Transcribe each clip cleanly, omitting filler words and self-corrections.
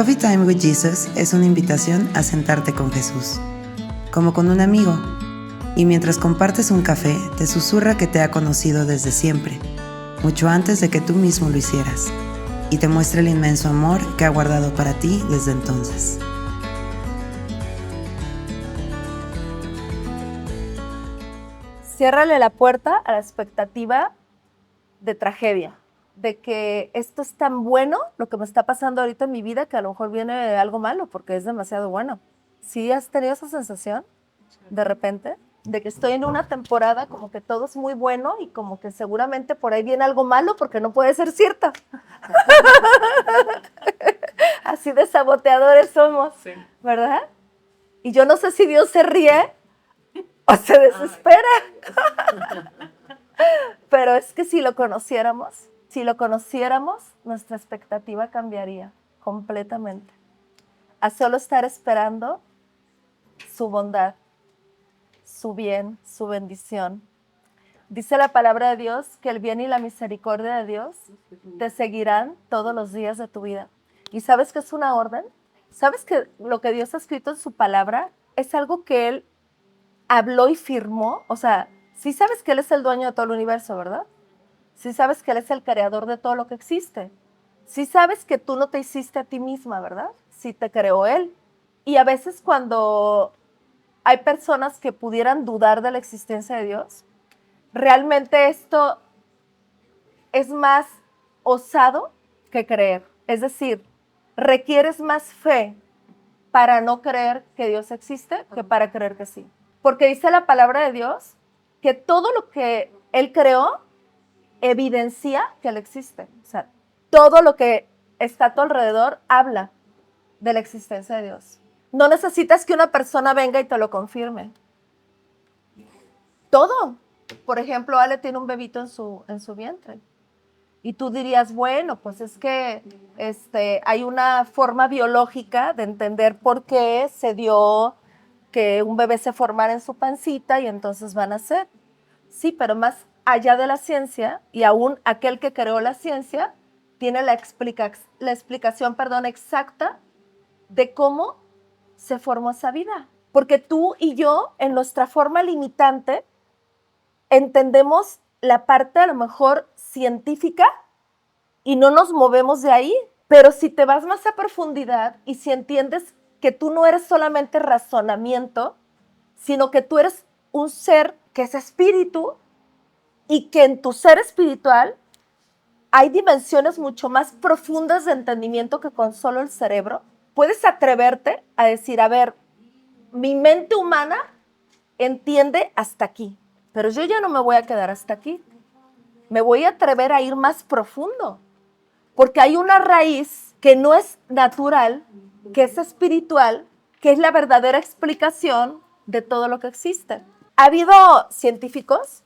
Coffee Time with Jesus es una invitación a sentarte con Jesús, como con un amigo, y mientras compartes un café, te susurra que te ha conocido desde siempre, mucho antes de que tú mismo lo hicieras, y te muestra el inmenso amor que ha guardado para ti desde entonces. Ciérrale la puerta a la expectativa de tragedia, de que esto es tan bueno, lo que me está pasando ahorita en mi vida, que a lo mejor viene algo malo, porque es demasiado bueno. ¿Sí has tenido esa sensación de repente? De que estoy en una temporada como que todo es muy bueno y como que seguramente por ahí viene algo malo porque no puede ser cierto. Así de saboteadores somos, sí, ¿verdad? Y yo no sé si Dios se ríe o se desespera. Pero es que si lo conociéramos, nuestra expectativa cambiaría completamente. A solo estar esperando su bondad, su bien, su bendición. Dice la palabra de Dios que el bien y la misericordia de Dios te seguirán todos los días de tu vida. ¿Y sabes que es una orden? ¿Sabes que lo que Dios ha escrito en su palabra es algo que Él habló y firmó? O sea, sí sabes que Él es el dueño de todo el universo, ¿verdad? Sí sabes que Él es el creador de todo lo que existe. Sí sabes que tú no te hiciste a ti misma, ¿verdad? Sí te creó Él. Y a veces cuando hay personas que pudieran dudar de la existencia de Dios, realmente esto es más osado que creer. Es decir, requieres más fe para no creer que Dios existe que para creer que sí. Porque dice la palabra de Dios que todo lo que Él creó evidencia que Él existe. O sea, todo lo que está a tu alrededor habla de la existencia de Dios. No necesitas que una persona venga y te lo confirme. Todo. Por ejemplo, Ale tiene un bebito en su vientre. Y tú dirías, bueno, pues es que hay una forma biológica de entender por qué se dio que un bebé se formara en su pancita y entonces van a nacer. Sí, pero más allá de la ciencia, y aún aquel que creó la ciencia, tiene la explicación exacta de cómo se formó esa vida. Porque tú y yo, en nuestra forma limitante, entendemos la parte a lo mejor científica y no nos movemos de ahí. Pero si te vas más a profundidad y si entiendes que tú no eres solamente razonamiento, sino que tú eres un ser que es espíritu y que en tu ser espiritual hay dimensiones mucho más profundas de entendimiento que con solo el cerebro, puedes atreverte a decir, a ver, mi mente humana entiende hasta aquí, pero yo ya no me voy a quedar hasta aquí. Me voy a atrever a ir más profundo, porque hay una raíz que no es natural, que es espiritual, que es la verdadera explicación de todo lo que existe. Ha habido científicos,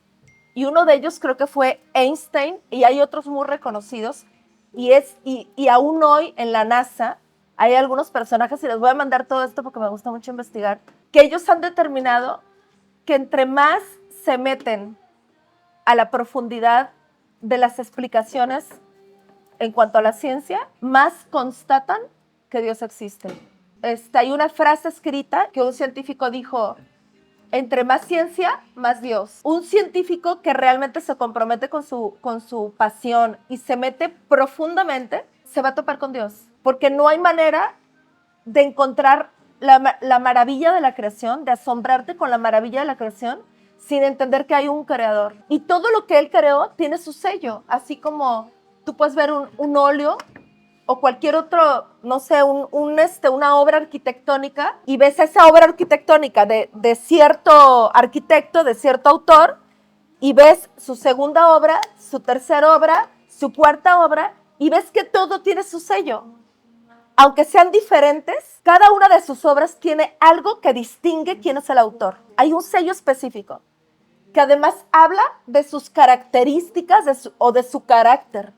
y uno de ellos creo que fue Einstein, y hay otros muy reconocidos, y aún hoy en la NASA hay algunos personajes, y les voy a mandar todo esto porque me gusta mucho investigar, que ellos han determinado que entre más se meten a la profundidad de las explicaciones en cuanto a la ciencia, más constatan que Dios existe. Hay una frase escrita que un científico dijo: entre más ciencia, más Dios. Un científico que realmente se compromete con su pasión y se mete profundamente, se va a topar con Dios. Porque no hay manera de encontrar la maravilla de la creación, de asombrarte con la maravilla de la creación, sin entender que hay un creador. Y todo lo que Él creó tiene su sello. Así como tú puedes ver un óleo o cualquier otro, no sé, una obra arquitectónica, y ves esa obra arquitectónica de cierto arquitecto, de cierto autor, y ves su segunda obra, su tercera obra, su cuarta obra, y ves que todo tiene su sello. Aunque sean diferentes, cada una de sus obras tiene algo que distingue quién es el autor. Hay un sello específico, que además habla de sus características o de su carácter,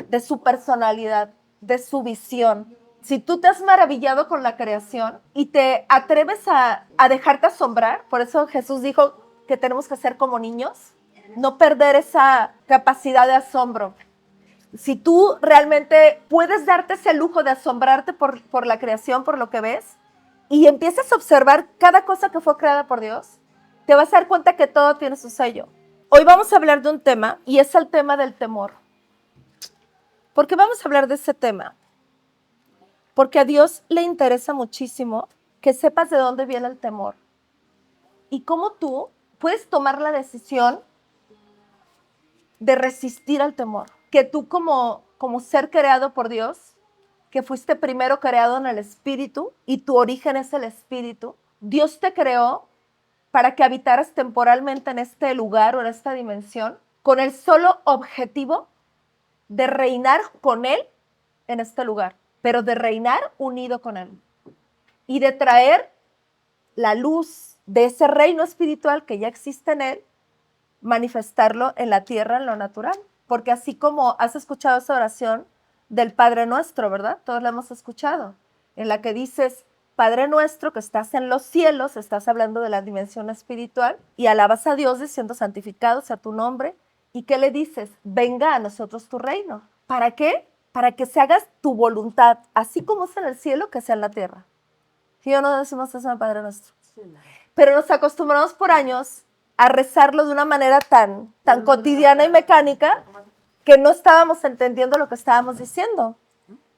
de su personalidad, de su visión. Si tú te has maravillado con la creación y te atreves a dejarte asombrar, por eso Jesús dijo que tenemos que ser como niños, no perder esa capacidad de asombro. Si tú realmente puedes darte ese lujo de asombrarte por la creación, por lo que ves, y empiezas a observar cada cosa que fue creada por Dios, te vas a dar cuenta que todo tiene su sello. Hoy vamos a hablar de un tema, y es el tema del temor. ¿Por qué vamos a hablar de ese tema? Porque a Dios le interesa muchísimo que sepas de dónde viene el temor y cómo tú puedes tomar la decisión de resistir al temor. Que tú como ser creado por Dios, que fuiste primero creado en el Espíritu y tu origen es el Espíritu, Dios te creó para que habitaras temporalmente en este lugar o en esta dimensión con el solo objetivo de reinar con Él en este lugar, pero de reinar unido con Él y de traer la luz de ese reino espiritual que ya existe en Él, manifestarlo en la tierra, en lo natural. Porque así como has escuchado esa oración del Padre Nuestro, ¿verdad? Todos la hemos escuchado, en la que dices, Padre Nuestro que estás en los cielos, estás hablando de la dimensión espiritual, y alabas a Dios diciendo, santificado sea tu nombre. ¿Y qué le dices? Venga a nosotros tu reino. ¿Para qué? Para que se hagas tu voluntad, así como es en el cielo, que sea en la tierra. ¿Sí o no decimos eso en el Padre Nuestro? Sí. Pero nos acostumbramos por años a rezarlo de una manera tan cotidiana y mecánica que no estábamos entendiendo lo que estábamos diciendo.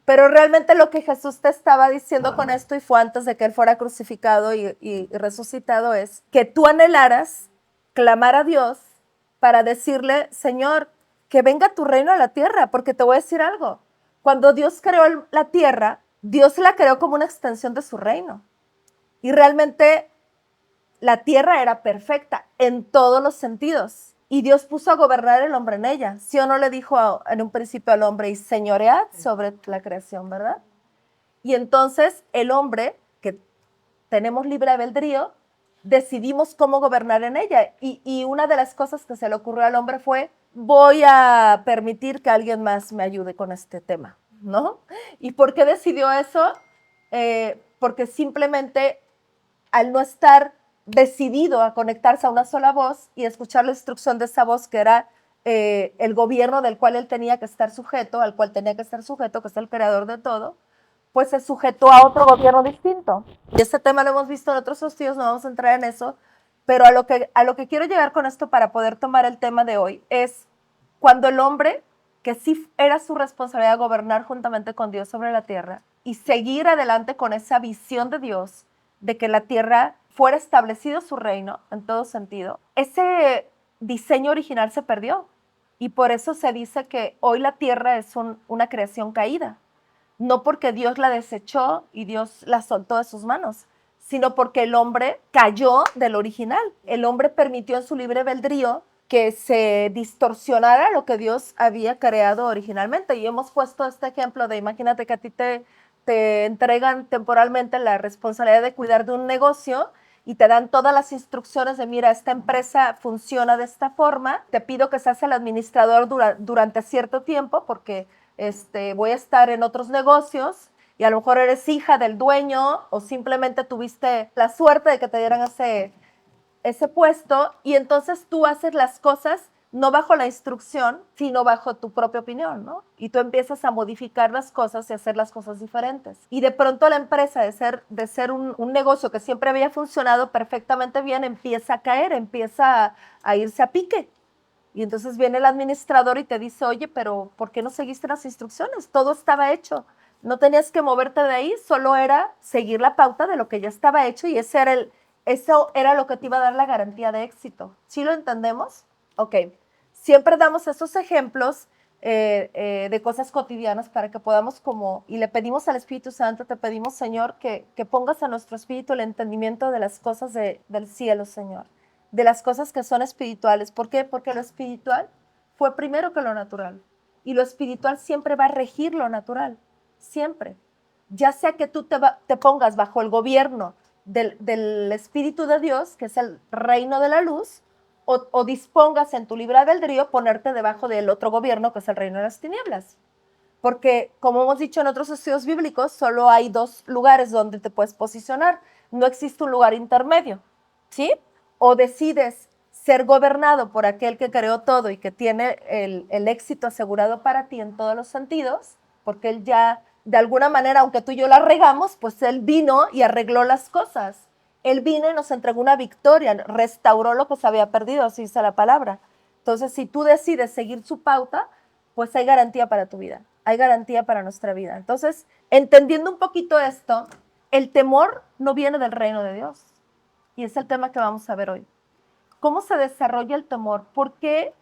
Pero realmente lo que Jesús te estaba diciendo con esto, y fue antes de que Él fuera crucificado y resucitado, es que tú anhelaras clamar a Dios para decirle, Señor, que venga tu reino a la tierra, porque te voy a decir algo. Cuando Dios creó la tierra, Dios la creó como una extensión de su reino. Y realmente la tierra era perfecta en todos los sentidos. Y Dios puso a gobernar el hombre en ella. ¿Sí o no le dijo en un principio al hombre, y señoread sobre la creación, verdad? Y entonces el hombre, que tenemos libre albedrío, decidimos cómo gobernar en ella. Y una de las cosas que se le ocurrió al hombre fue, voy a permitir que alguien más me ayude con este tema, ¿no? ¿Y por qué decidió eso? Porque simplemente al no estar decidido a conectarse a una sola voz y escuchar la instrucción de esa voz que era el gobierno del cual él tenía que estar sujeto, al cual tenía que estar sujeto, que es el creador de todo, pues se sujetó a otro gobierno distinto. Y este tema lo hemos visto en otros estudios, no vamos a entrar en eso, pero a lo que quiero llegar con esto para poder tomar el tema de hoy es cuando el hombre, que sí era su responsabilidad gobernar juntamente con Dios sobre la tierra y seguir adelante con esa visión de Dios, de que la tierra fuera establecido su reino en todo sentido, ese diseño original se perdió. Y por eso se dice que hoy la tierra es una creación caída. No porque Dios la desechó y Dios la soltó de sus manos, sino porque el hombre cayó del original. El hombre permitió en su libre albedrío que se distorsionara lo que Dios había creado originalmente. Y hemos puesto este ejemplo de, imagínate que a ti te entregan temporalmente la responsabilidad de cuidar de un negocio y te dan todas las instrucciones de, mira, esta empresa funciona de esta forma, te pido que seas el administrador durante cierto tiempo porque voy a estar en otros negocios, y a lo mejor eres hija del dueño o simplemente tuviste la suerte de que te dieran ese puesto, y entonces tú haces las cosas no bajo la instrucción, sino bajo tu propia opinión, ¿no? Y tú empiezas a modificar las cosas y hacer las cosas diferentes. Y de pronto la empresa, de ser un negocio que siempre había funcionado perfectamente bien, empieza a caer, empieza a irse a pique. Y entonces viene el administrador y te dice, oye, pero ¿por qué no seguiste las instrucciones? Todo estaba hecho. No tenías que moverte de ahí, solo era seguir la pauta de lo que ya estaba hecho, y eso era lo que te iba a dar la garantía de éxito. ¿Sí lo entendemos? Ok. Siempre damos esos ejemplos de cosas cotidianas para que podamos y le pedimos al Espíritu Santo, te pedimos, Señor, que pongas a nuestro espíritu el entendimiento de las cosas del cielo, Señor, de las cosas que son espirituales. ¿Por qué? Porque lo espiritual fue primero que lo natural, y lo espiritual siempre va a regir lo natural, siempre. Ya sea que tú te pongas bajo el gobierno del Espíritu de Dios, que es el reino de la luz, o dispongas en tu libre albedrío ponerte debajo del otro gobierno, que es el reino de las tinieblas. Porque, como hemos dicho en otros estudios bíblicos, solo hay dos lugares donde te puedes posicionar. No existe un lugar intermedio, ¿sí? O decides ser gobernado por aquel que creó todo y que tiene el éxito asegurado para ti en todos los sentidos, porque Él ya, de alguna manera, aunque tú y yo la regamos, pues Él vino y arregló las cosas. Él vino y nos entregó una victoria, restauró lo que se había perdido, así dice la palabra. Entonces, si tú decides seguir su pauta, pues hay garantía para tu vida, hay garantía para nuestra vida. Entonces, entendiendo un poquito esto, el temor no viene del reino de Dios. Y es el tema que vamos a ver hoy. ¿Cómo se desarrolla el temor? ¿Por qué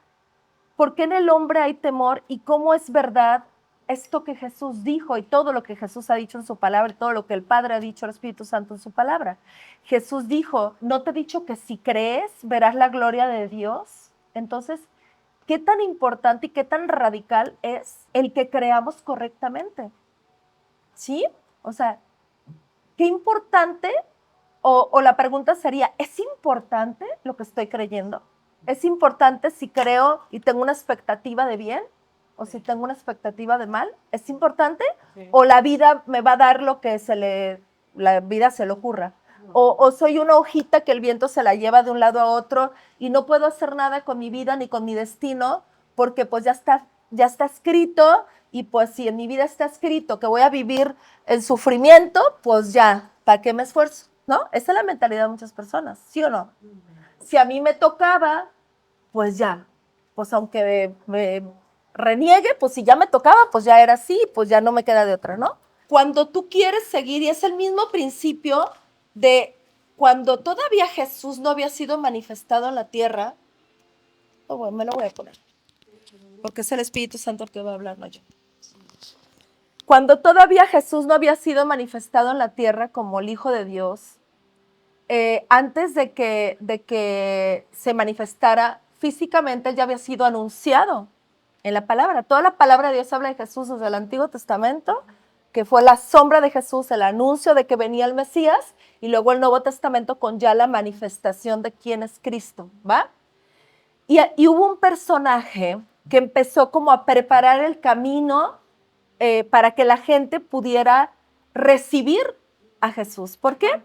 en el hombre hay temor? ¿Y cómo es verdad esto que Jesús dijo y todo lo que Jesús ha dicho en su palabra y todo lo que el Padre ha dicho al Espíritu Santo en su palabra? Jesús dijo, ¿no te he dicho que si crees verás la gloria de Dios? Entonces, ¿qué tan importante y qué tan radical es el que creamos correctamente? ¿Sí? O sea, ¿qué importante? O la pregunta sería, ¿es importante lo que estoy creyendo? ¿Es importante si creo y tengo una expectativa de bien o si tengo una expectativa de mal? ¿Es importante? Sí. ¿O la vida me va a dar lo que la vida se le ocurra? ¿O soy una hojita que el viento se la lleva de un lado a otro y no puedo hacer nada con mi vida ni con mi destino porque pues ya está escrito y pues si en mi vida está escrito que voy a vivir en sufrimiento, pues ya, ¿para qué me esfuerzo? ¿No? Esa es la mentalidad de muchas personas, ¿sí o no? Si a mí me tocaba, pues ya, pues aunque me reniegue, pues si ya me tocaba, pues ya era así, pues ya no me queda de otra, ¿no? Cuando tú quieres seguir, y es el mismo principio de cuando todavía Jesús no había sido manifestado en la tierra, bueno, me lo voy a poner, porque es el Espíritu Santo el que va a hablar, no yo. Cuando todavía Jesús no había sido manifestado en la tierra como el Hijo de Dios, antes de que se manifestara físicamente, Él ya había sido anunciado en la palabra. Toda la palabra de Dios habla de Jesús desde el Antiguo Testamento, que fue la sombra de Jesús, el anuncio de que venía el Mesías, y luego el Nuevo Testamento con ya la manifestación de quién es Cristo, ¿va? Y hubo un personaje que empezó como a preparar el camino para que la gente pudiera recibir a Jesús. ¿Por qué?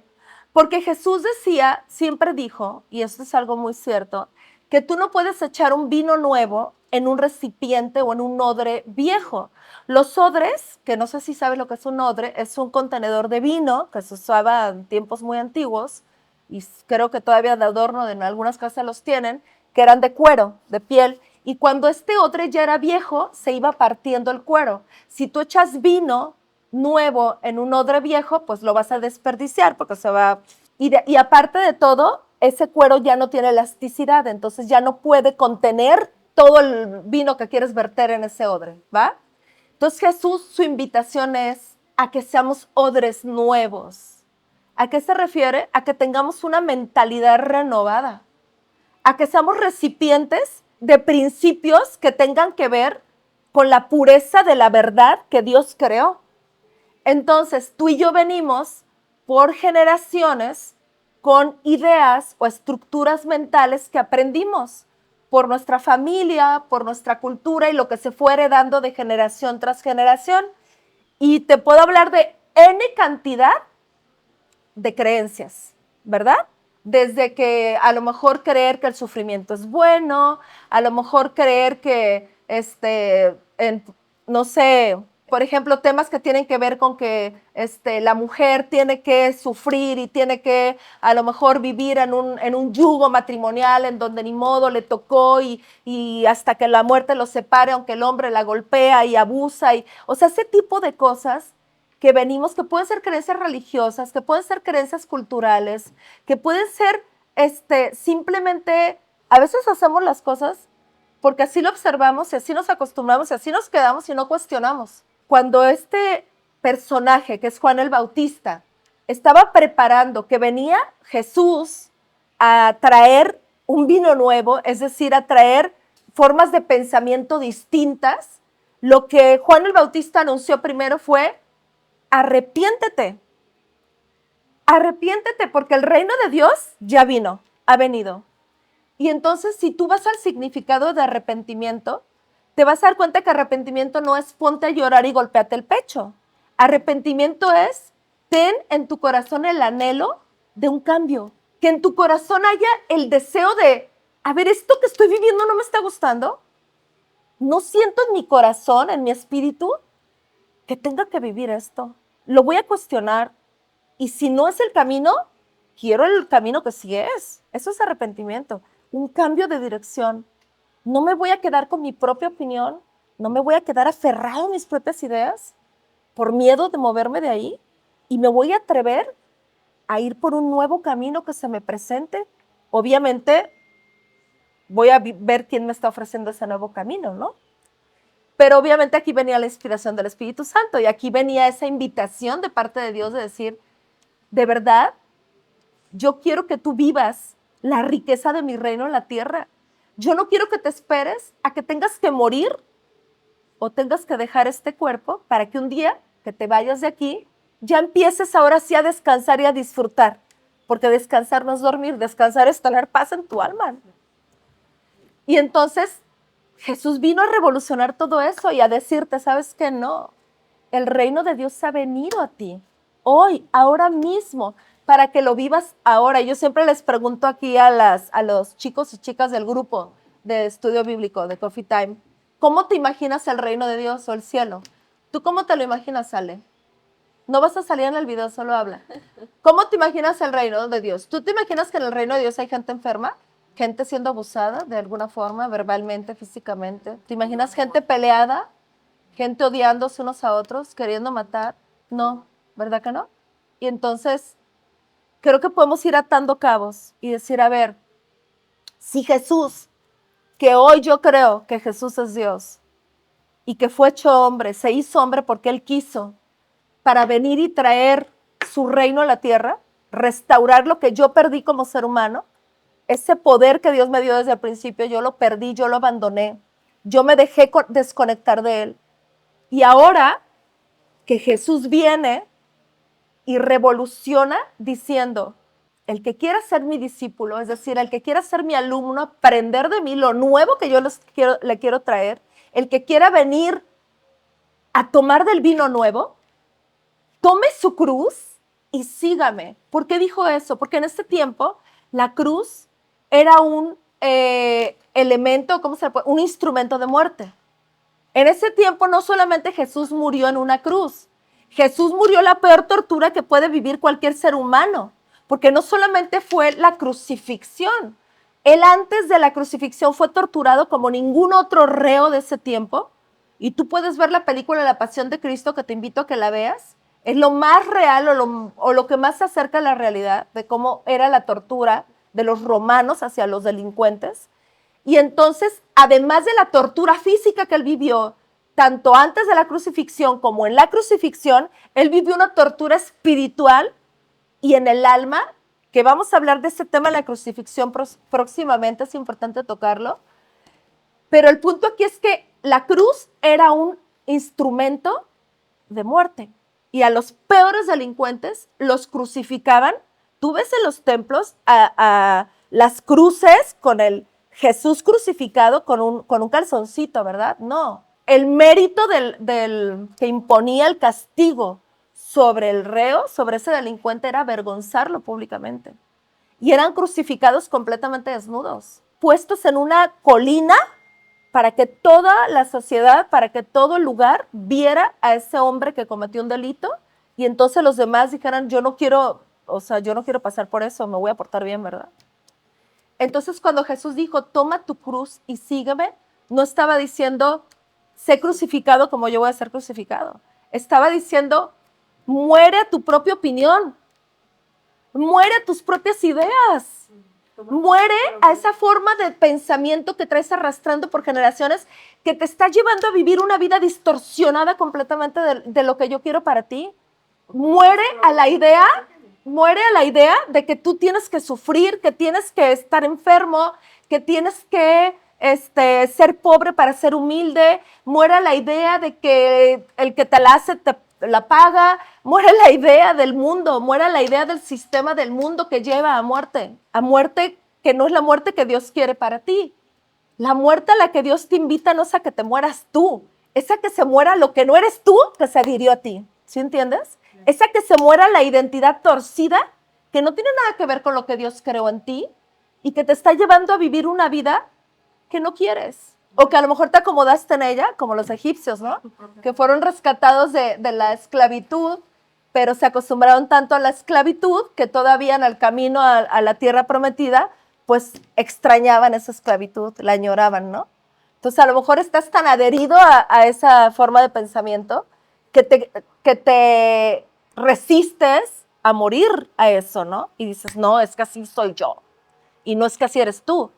Porque Jesús decía, siempre dijo, y esto es algo muy cierto, que tú no puedes echar un vino nuevo en un recipiente o en un odre viejo. Los odres, que no sé si sabes lo que es un odre, es un contenedor de vino que se usaba en tiempos muy antiguos, y creo que todavía de adorno en algunas casas los tienen, que eran de cuero, de piel, y cuando este odre ya era viejo, se iba partiendo el cuero. Si tú echas vino nuevo en un odre viejo, pues lo vas a desperdiciar porque se va... Y aparte de todo, ese cuero ya no tiene elasticidad, entonces ya no puede contener todo el vino que quieres verter en ese odre, ¿va? Entonces Jesús, su invitación es a que seamos odres nuevos. ¿A qué se refiere? A que tengamos una mentalidad renovada, a que seamos recipientes de principios que tengan que ver con la pureza de la verdad que Dios creó. Entonces, tú y yo venimos por generaciones con ideas o estructuras mentales que aprendimos por nuestra familia, por nuestra cultura y lo que se fue heredando de generación tras generación. Y te puedo hablar de N cantidad de creencias, ¿verdad? Desde que a lo mejor creer que el sufrimiento es bueno, a lo mejor creer que, no sé, por ejemplo, temas que tienen que ver con que la mujer tiene que sufrir y tiene que a lo mejor vivir en un yugo matrimonial en donde ni modo le tocó y hasta que la muerte los separe, aunque el hombre la golpea y abusa. O sea, ese tipo de cosas que venimos, que pueden ser creencias religiosas, que pueden ser creencias culturales, que pueden ser simplemente, a veces hacemos las cosas porque así lo observamos y así nos acostumbramos y así nos quedamos y no cuestionamos. Cuando este personaje, que es Juan el Bautista, estaba preparando que venía Jesús a traer un vino nuevo, es decir, a traer formas de pensamiento distintas, lo que Juan el Bautista anunció primero fue: arrepiéntete, arrepiéntete porque el reino de Dios ya vino, ha venido. Y entonces, si tú vas al significado de arrepentimiento, te vas a dar cuenta que arrepentimiento no es ponte a llorar y golpéate el pecho. Arrepentimiento es ten en tu corazón el anhelo de un cambio, que en tu corazón haya el deseo de a ver, esto que estoy viviendo no me está gustando. No siento en mi corazón, en mi espíritu, que tenga que vivir esto. Lo voy a cuestionar. Y si no es el camino, quiero el camino que sí es. Eso es arrepentimiento, un cambio de dirección. No me voy a quedar con mi propia opinión, no me voy a quedar aferrado a mis propias ideas por miedo de moverme de ahí y me voy a atrever a ir por un nuevo camino que se me presente. Obviamente voy a ver quién me está ofreciendo ese nuevo camino, ¿no? Pero obviamente aquí venía la inspiración del Espíritu Santo y aquí venía esa invitación de parte de Dios de decir, de verdad, yo quiero que tú vivas la riqueza de mi reino en la tierra. Yo no quiero que te esperes a que tengas que morir o tengas que dejar este cuerpo para que un día que te vayas de aquí, ya empieces ahora sí a descansar y a disfrutar. Porque descansar no es dormir, descansar es tener paz en tu alma. Y entonces Jesús vino a revolucionar todo eso y a decirte, ¿sabes qué? No, el reino de Dios ha venido a ti, hoy, ahora mismo, para que lo vivas ahora. Yo siempre les pregunto aquí a los chicos y chicas del grupo de estudio bíblico, de Coffee Time, ¿cómo te imaginas el reino de Dios o el cielo? ¿Tú cómo te lo imaginas, Ale? No vas a salir en el video, solo habla. ¿Cómo te imaginas el reino de Dios? ¿Tú te imaginas que en el reino de Dios hay gente enferma? ¿Gente siendo abusada de alguna forma, verbalmente, físicamente? ¿Te imaginas gente peleada? ¿Gente odiándose unos a otros, queriendo matar? No, ¿verdad que no? Y entonces, creo que podemos ir atando cabos y decir, a ver, si Jesús, que hoy yo creo que Jesús es Dios y que fue hecho hombre, se hizo hombre porque Él quiso, para venir y traer su reino a la tierra, restaurar lo que yo perdí como ser humano, ese poder que Dios me dio desde el principio, yo lo perdí, yo lo abandoné, yo me dejé desconectar de Él. Y ahora que Jesús viene y revoluciona diciendo, el que quiera ser mi discípulo, es decir, el que quiera ser mi alumno, aprender de mí lo nuevo que yo le quiero traer, el que quiera venir a tomar del vino nuevo, tome su cruz y sígame. ¿Por qué dijo eso? Porque en este tiempo la cruz era un elemento, un instrumento de muerte. En ese tiempo no solamente Jesús murió en una cruz, Jesús murió la peor tortura que puede vivir cualquier ser humano, porque no solamente fue la crucifixión, Él antes de la crucifixión fue torturado como ningún otro reo de ese tiempo, y tú puedes ver la película La Pasión de Cristo, que te invito a que la veas, es lo más real o lo que más se acerca a la realidad de cómo era la tortura de los romanos hacia los delincuentes. Y entonces, además de la tortura física que Él vivió, tanto antes de la crucifixión como en la crucifixión, Él vivió una tortura espiritual y en el alma, que vamos a hablar de este tema de la crucifixión próximamente, es importante tocarlo. Pero el punto aquí es que la cruz era un instrumento de muerte y a los peores delincuentes los crucificaban. Tú ves en los templos a las cruces con el Jesús crucificado con un calzoncito, ¿verdad? No. El mérito del que imponía el castigo sobre el reo, sobre ese delincuente, era avergonzarlo públicamente. Y eran crucificados completamente desnudos, puestos en una colina para que toda la sociedad, para que todo el lugar viera a ese hombre que cometió un delito y entonces los demás dijeran, yo no quiero pasar por eso, me voy a portar bien, ¿verdad? Entonces cuando Jesús dijo, toma tu cruz y sígueme, no estaba diciendo, sé crucificado como yo voy a ser crucificado. Estaba diciendo, muere a tu propia opinión, muere a tus propias ideas, muere a esa forma de pensamiento que traes arrastrando por generaciones que te está llevando a vivir una vida distorsionada completamente de lo que yo quiero para ti. Muere a la idea de que tú tienes que sufrir, que tienes que estar enfermo, que tienes que ser pobre para ser humilde. Muere la idea de que el que te la hace te la paga. Muere la idea del mundo, muere la idea del sistema del mundo que lleva a muerte que no es la muerte que Dios quiere para ti. La muerte a la que Dios te invita no es a que te mueras tú, es a que se muera lo que no eres tú que se adhirió a ti. ¿Sí entiendes? Es a que se muera la identidad torcida que no tiene nada que ver con lo que Dios creó en ti y que te está llevando a vivir una vida que no quieres. O que a lo mejor te acomodaste en ella, como los egipcios, ¿no? Que fueron rescatados de la esclavitud, pero se acostumbraron tanto a la esclavitud que todavía en el camino a la tierra prometida, pues extrañaban esa esclavitud, la añoraban, ¿no? Entonces a lo mejor estás tan adherido a esa forma de pensamiento que te resistes a morir a eso, ¿no? Y dices, no, es que así soy yo. Y no es que así eres tú.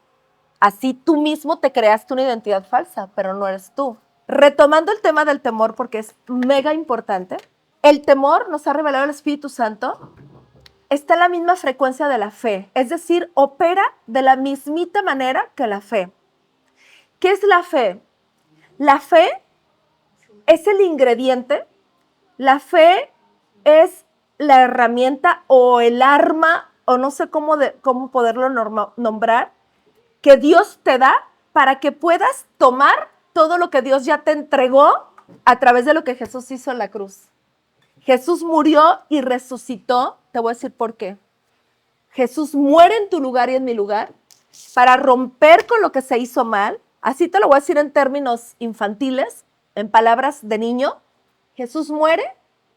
Así tú mismo te creaste una identidad falsa, pero no eres tú. Retomando el tema del temor, porque es mega importante, el temor, nos ha revelado el Espíritu Santo, está en la misma frecuencia de la fe, es decir, opera de la mismita manera que la fe. ¿Qué es la fe? La fe es el ingrediente, la fe es la herramienta o el arma, o no sé cómo poderlo nombrar, que Dios te da para que puedas tomar todo lo que Dios ya te entregó a través de lo que Jesús hizo en la cruz. Jesús murió y resucitó, te voy a decir por qué. Jesús muere en tu lugar y en mi lugar para romper con lo que se hizo mal. Así te lo voy a decir en términos infantiles, en palabras de niño. Jesús muere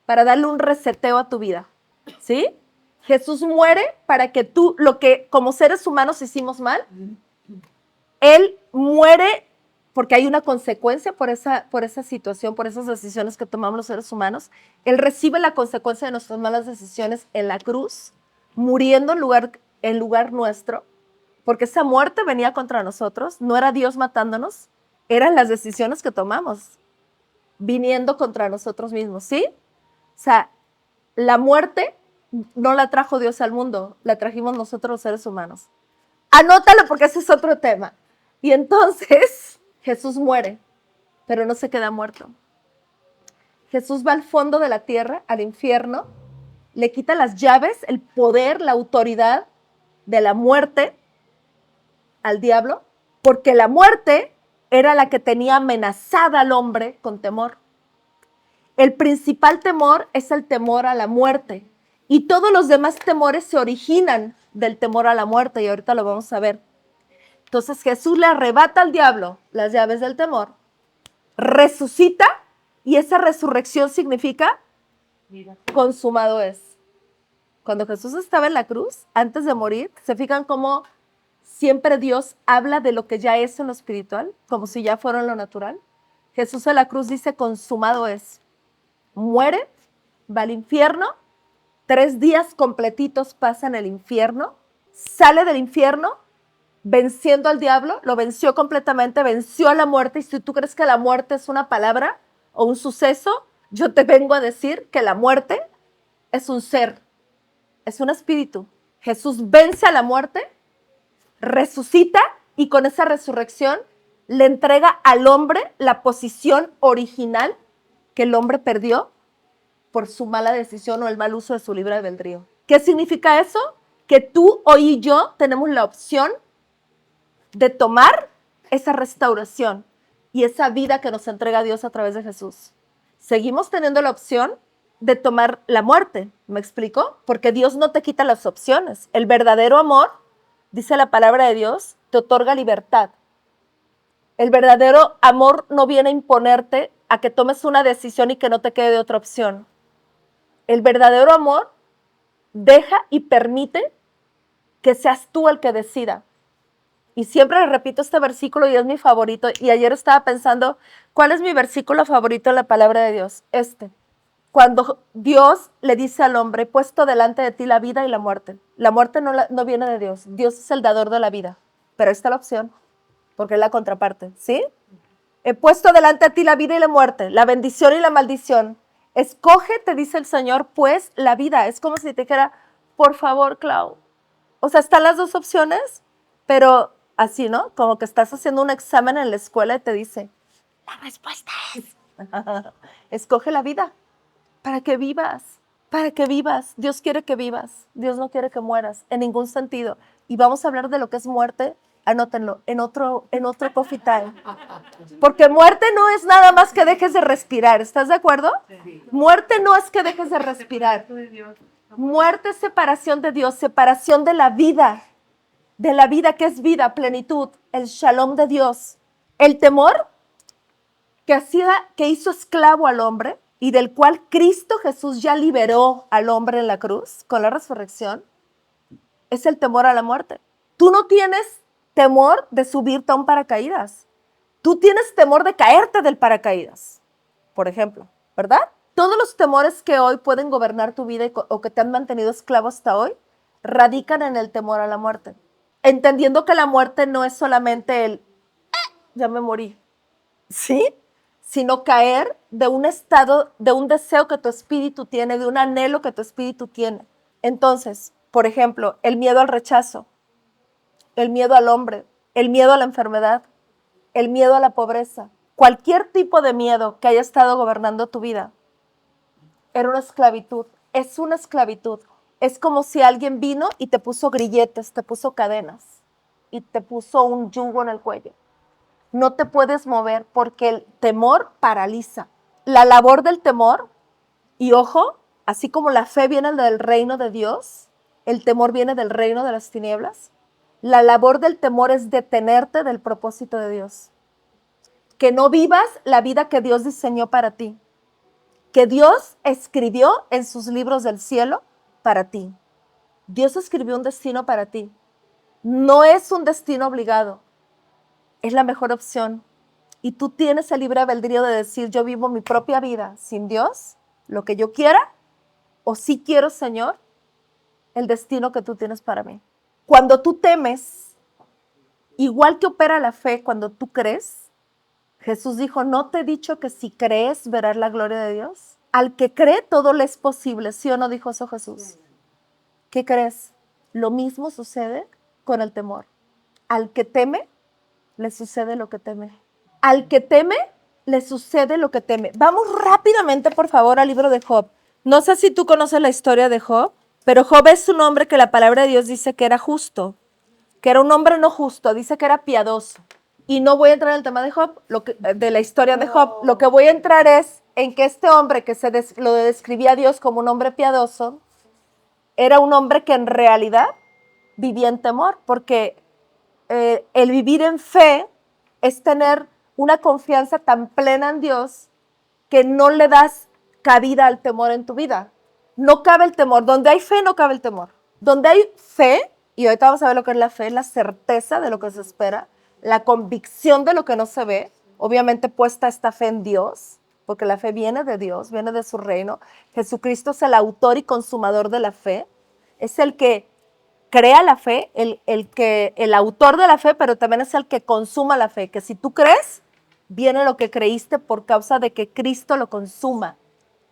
para darle un reseteo a tu vida, ¿sí? Jesús muere para que tú, lo que como seres humanos hicimos mal, Él muere porque hay una consecuencia por esa situación, por esas decisiones que tomamos los seres humanos. Él recibe la consecuencia de nuestras malas decisiones en la cruz, muriendo en lugar nuestro, porque esa muerte venía contra nosotros, no era Dios matándonos, eran las decisiones que tomamos, viniendo contra nosotros mismos, ¿sí? O sea, la muerte no la trajo Dios al mundo, la trajimos nosotros los seres humanos. Anótalo porque ese es otro tema. Y entonces Jesús muere, pero no se queda muerto. Jesús va al fondo de la tierra, al infierno, le quita las llaves, el poder, la autoridad de la muerte al diablo, porque la muerte era la que tenía amenazada al hombre con temor. El principal temor es el temor a la muerte, y todos los demás temores se originan del temor a la muerte, y ahorita lo vamos a ver. Entonces Jesús le arrebata al diablo las llaves del temor, resucita, y esa resurrección significa consumado es. Cuando Jesús estaba en la cruz, antes de morir, ¿se fijan cómo siempre Dios habla de lo que ya es en lo espiritual, como si ya fuera en lo natural? Jesús en la cruz dice, consumado es. Muere, va al infierno, 3 días completitos pasa en el infierno, sale del infierno, venciendo al diablo, lo venció completamente, venció a la muerte. Y si tú crees que la muerte es una palabra o un suceso, yo te vengo a decir que la muerte es un ser, es un espíritu. Jesús vence a la muerte, resucita, y con esa resurrección le entrega al hombre la posición original que el hombre perdió por su mala decisión o el mal uso de su libre albedrío. ¿Qué significa eso? Que tú, hoy y yo tenemos la opción de tomar esa restauración y esa vida que nos entrega Dios a través de Jesús. Seguimos teniendo la opción de tomar la muerte, ¿me explico? Porque Dios no te quita las opciones. El verdadero amor, dice la palabra de Dios, te otorga libertad. El verdadero amor no viene a imponerte a que tomes una decisión y que no te quede de otra opción. El verdadero amor deja y permite que seas tú el que decida. Y siempre le repito este versículo y es mi favorito. Y ayer estaba pensando, ¿cuál es mi versículo favorito en la palabra de Dios? Cuando Dios le dice al hombre, he puesto delante de ti la vida y la muerte. La muerte no viene de Dios. Dios es el dador de la vida. Pero esta es la opción, porque es la contraparte, ¿sí? He puesto delante de ti la vida y la muerte, la bendición y la maldición. Escoge, te dice el Señor, pues la vida. Es como si te dijera, por favor, Clau. O sea, están las dos opciones, pero así, ¿no? Como que estás haciendo un examen en la escuela y te dice, la respuesta es, escoge la vida para que vivas, para que vivas. Dios quiere que vivas, Dios no quiere que mueras en ningún sentido. Y vamos a hablar de lo que es muerte, anótenlo, en otro coffee time. Porque muerte no es nada más que dejes de respirar, ¿estás de acuerdo? Sí. Muerte no es que dejes de respirar. Muerte es separación de Dios, separación de la vida. de la vida que es vida, plenitud, el shalom de Dios. El temor que hizo esclavo al hombre y del cual Cristo Jesús ya liberó al hombre en la cruz con la resurrección, es el temor a la muerte. Tú no tienes temor de subirte a un paracaídas. Tú tienes temor de caerte del paracaídas, por ejemplo, ¿verdad? Todos los temores que hoy pueden gobernar tu vida o que te han mantenido esclavo hasta hoy, radican en el temor a la muerte. Entendiendo que la muerte no es solamente el, ya me morí, ¿sí? Sino caer de un estado, de un deseo que tu espíritu tiene, de un anhelo que tu espíritu tiene. Entonces, por ejemplo, el miedo al rechazo, el miedo al hombre, el miedo a la enfermedad, el miedo a la pobreza, cualquier tipo de miedo que haya estado gobernando tu vida, era una esclavitud, es una esclavitud. Es como si alguien vino y te puso grilletes, te puso cadenas y te puso un yugo en el cuello. No te puedes mover porque el temor paraliza. La labor del temor, y ojo, así como la fe viene del reino de Dios, el temor viene del reino de las tinieblas. La labor del temor es detenerte del propósito de Dios. Que no vivas la vida que Dios diseñó para ti, que Dios escribió en sus libros del cielo para ti. Dios escribió un destino para ti. No es un destino obligado, es la mejor opción. Y tú tienes el libre albedrío de decir, yo vivo mi propia vida sin Dios, lo que yo quiera, o si quiero, Señor, el destino que tú tienes para mí. Cuando tú temes, igual que opera la fe cuando tú crees, Jesús dijo, ¿no te he dicho que si crees verás la gloria de Dios? Al que cree todo le es posible, ¿sí o no dijo eso Jesús? ¿Qué crees? Lo mismo sucede con el temor. Al que teme, le sucede lo que teme. Al que teme, le sucede lo que teme. Vamos rápidamente, por favor, al libro de Job. No sé si tú conoces la historia de Job, pero Job es un hombre que la palabra de Dios dice que era justo, que era un hombre no justo, dice que era piadoso. Y no voy a entrar en el tema de Job, de la historia de Job. Lo que voy a entrar es en que este hombre que lo describía a Dios como un hombre piadoso, era un hombre que en realidad vivía en temor, porque el vivir en fe es tener una confianza tan plena en Dios que no le das cabida al temor en tu vida. No cabe el temor. Donde hay fe, no cabe el temor. Donde hay fe, y ahorita vamos a ver lo que es la fe, la certeza de lo que se espera, la convicción de lo que no se ve, obviamente puesta esta fe en Dios, porque la fe viene de Dios, viene de su reino. Jesucristo es el autor y consumador de la fe, es el que crea la fe, el autor de la fe, pero también es el que consuma la fe, que si tú crees, viene lo que creíste por causa de que Cristo lo consuma,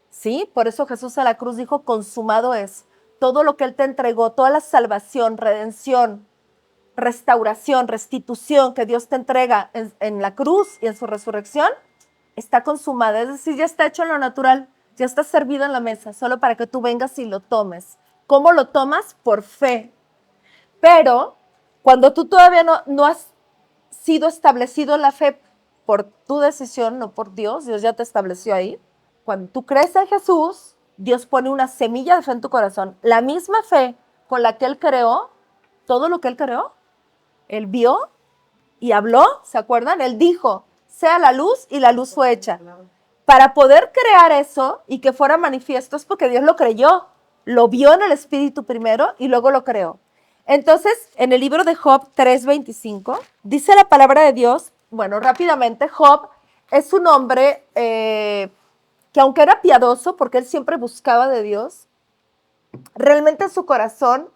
¿sí? Por eso Jesús a la cruz dijo, consumado es. Todo lo que Él te entregó, toda la salvación, redención, restauración, restitución que Dios te entrega en la cruz y en su resurrección, está consumada, es decir, ya está hecho en lo natural, ya está servido en la mesa, solo para que tú vengas y lo tomes. ¿Cómo lo tomas? Por fe. Pero cuando tú todavía no has sido establecido en la fe por tu decisión, no por Dios, Dios ya te estableció ahí. Cuando tú crees en Jesús, Dios pone una semilla de fe en tu corazón. La misma fe con la que Él creó, todo lo que Él creó, Él vio y habló, ¿se acuerdan? Él dijo, sea la luz y la luz fue hecha. Para poder crear eso y que fuera manifiesto es porque Dios lo creyó, lo vio en el Espíritu primero y luego lo creó. Entonces, en el libro de Job 3:25, dice la palabra de Dios, bueno, rápidamente, Job es un hombre que aunque era piadoso, porque él siempre buscaba de Dios, realmente en su corazón,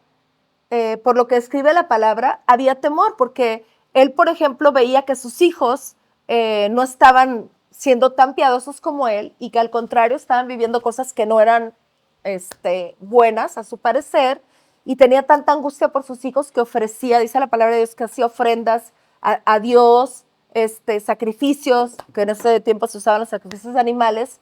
por lo que escribe la palabra, había temor, porque él, por ejemplo, veía que sus hijos no estaban siendo tan piadosos como él y que al contrario estaban viviendo cosas que no eran buenas a su parecer, y tenía tanta angustia por sus hijos que ofrecía, dice la palabra de Dios, que hacía ofrendas a Dios, sacrificios, que en ese tiempo se usaban los sacrificios de animales,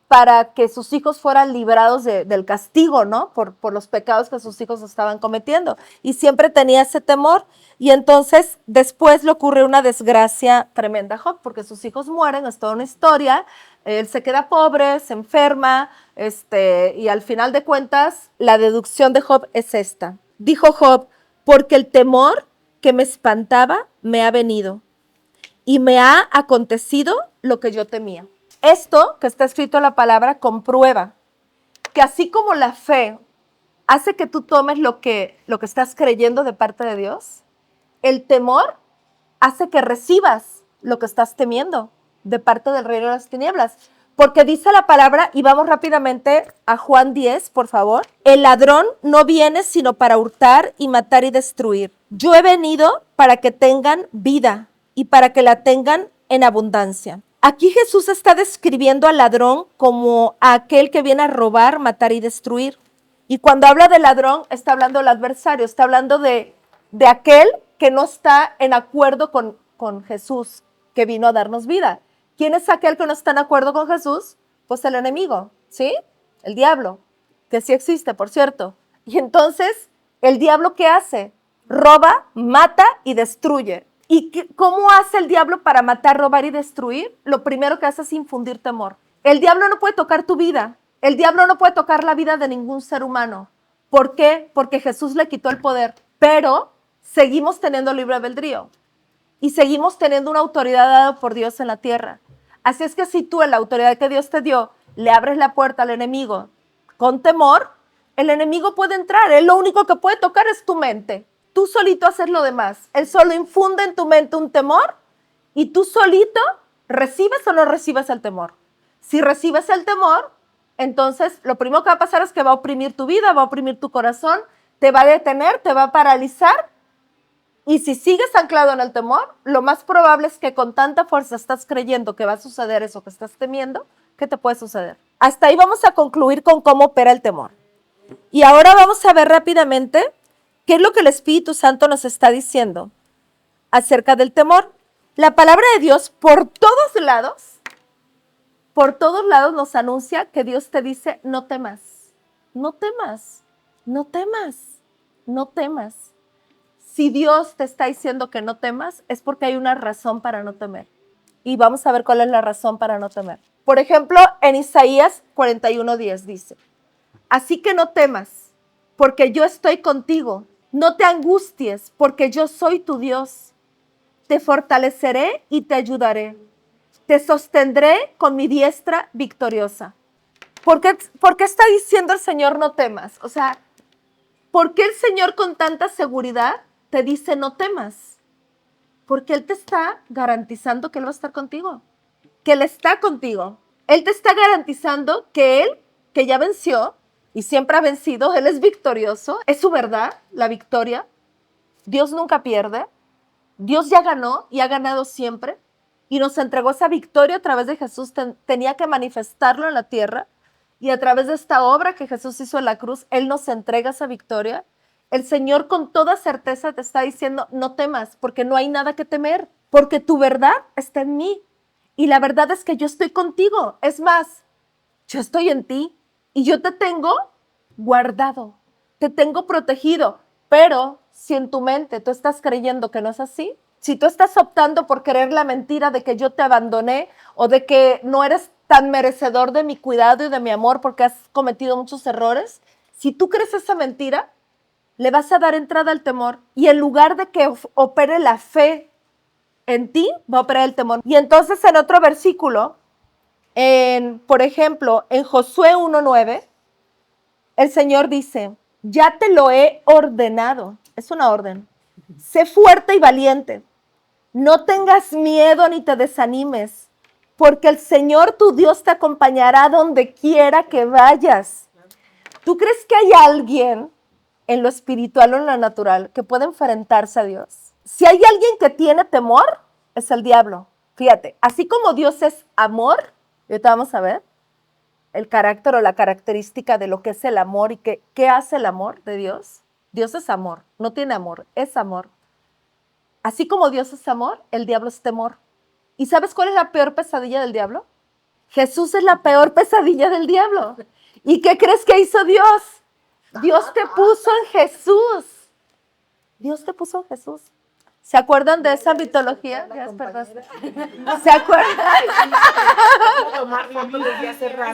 para que sus hijos fueran librados del castigo, ¿no? Por los pecados que sus hijos estaban cometiendo. Y siempre tenía ese temor. Y entonces después le ocurre una desgracia tremenda a Job, porque sus hijos mueren, es toda una historia. Él se queda pobre, se enferma, y al final de cuentas, la deducción de Job es esta. Dijo Job, porque el temor que me espantaba me ha venido y me ha acontecido lo que yo temía. Esto que está escrito en la palabra comprueba que así como la fe hace que tú tomes lo que estás creyendo de parte de Dios, el temor hace que recibas lo que estás temiendo de parte del reino de las tinieblas. Porque dice la palabra, y vamos rápidamente a Juan 10, por favor. El ladrón no viene sino para hurtar y matar y destruir. Yo he venido para que tengan vida y para que la tengan en abundancia. Aquí Jesús está describiendo al ladrón como a aquel que viene a robar, matar y destruir. Y cuando habla de ladrón, está hablando del adversario, está hablando de aquel que no está en acuerdo con Jesús, que vino a darnos vida. ¿Quién es aquel que no está en acuerdo con Jesús? Pues el enemigo, ¿sí? El diablo, que sí existe, por cierto. Y entonces, ¿el diablo qué hace? Roba, mata y destruye. ¿Y cómo hace el diablo para matar, robar y destruir? Lo primero que hace es infundir temor. El diablo no puede tocar tu vida. El diablo no puede tocar la vida de ningún ser humano. ¿Por qué? Porque Jesús le quitó el poder. Pero seguimos teniendo libre albedrío. Y seguimos teniendo una autoridad dada por Dios en la tierra. Así es que si tú en la autoridad que Dios te dio le abres la puerta al enemigo con temor, el enemigo puede entrar. Él lo único que puede tocar es tu mente. Tú solito haces lo demás. Él solo infunde en tu mente un temor y tú solito recibes o no recibes el temor. Si recibes el temor, entonces lo primero que va a pasar es que va a oprimir tu vida, va a oprimir tu corazón, te va a detener, te va a paralizar. Y si sigues anclado en el temor, lo más probable es que con tanta fuerza estás creyendo que va a suceder eso que estás temiendo, que te puede suceder. Hasta ahí vamos a concluir con cómo opera el temor. Y ahora vamos a ver rápidamente qué es lo que el Espíritu Santo nos está diciendo acerca del temor. La palabra de Dios por todos lados nos anuncia que Dios te dice, no temas, no temas, no temas, no temas. Si Dios te está diciendo que no temas, es porque hay una razón para no temer. Y vamos a ver cuál es la razón para no temer. Por ejemplo, en Isaías 41:10 dice, así que no temas, porque yo estoy contigo. No te angusties, porque yo soy tu Dios. Te fortaleceré y te ayudaré. Te sostendré con mi diestra victoriosa. ¿Por qué está diciendo el Señor no temas? O sea, ¿por qué el Señor con tanta seguridad te dice no temas? Porque Él te está garantizando que Él va a estar contigo, que Él está contigo. Él te está garantizando que Él, que ya venció y siempre ha vencido, Él es victorioso, es su verdad, la victoria. Dios nunca pierde, Dios ya ganó y ha ganado siempre y nos entregó esa victoria a través de Jesús, tenía que manifestarlo en la tierra y a través de esta obra que Jesús hizo en la cruz, Él nos entrega esa victoria. El Señor con toda certeza te está diciendo, no temas, porque no hay nada que temer, porque tu verdad está en mí. Y la verdad es que yo estoy contigo. Es más, yo estoy en ti y yo te tengo guardado, te tengo protegido. Pero si en tu mente tú estás creyendo que no es así, si tú estás optando por creer la mentira de que yo te abandoné o de que no eres tan merecedor de mi cuidado y de mi amor porque has cometido muchos errores, si tú crees esa mentira, le vas a dar entrada al temor y en lugar de que opere la fe en ti, va a operar el temor. Y entonces en otro versículo, por ejemplo, en Josué 1:9, el Señor dice, ya te lo he ordenado, es una orden, sé fuerte y valiente, no tengas miedo ni te desanimes, porque el Señor tu Dios te acompañará donde quiera que vayas. ¿Tú crees que hay alguien en lo espiritual o en lo natural que puede enfrentarse a Dios? Si hay alguien que tiene temor, es el diablo. Fíjate, así como Dios es amor, y ahorita vamos a ver el carácter o la característica de lo que es el amor y qué hace el amor de Dios. Dios es amor, no tiene amor, es amor. Así como Dios es amor, el diablo es temor. ¿Y sabes cuál es la peor pesadilla del diablo? Jesús es la peor pesadilla del diablo. ¿Y qué crees que hizo Dios? Dios te puso en Jesús. Dios te puso en Jesús. ¿Se acuerdan de esa mitología? Ya despertaste. ¿Se acuerdan?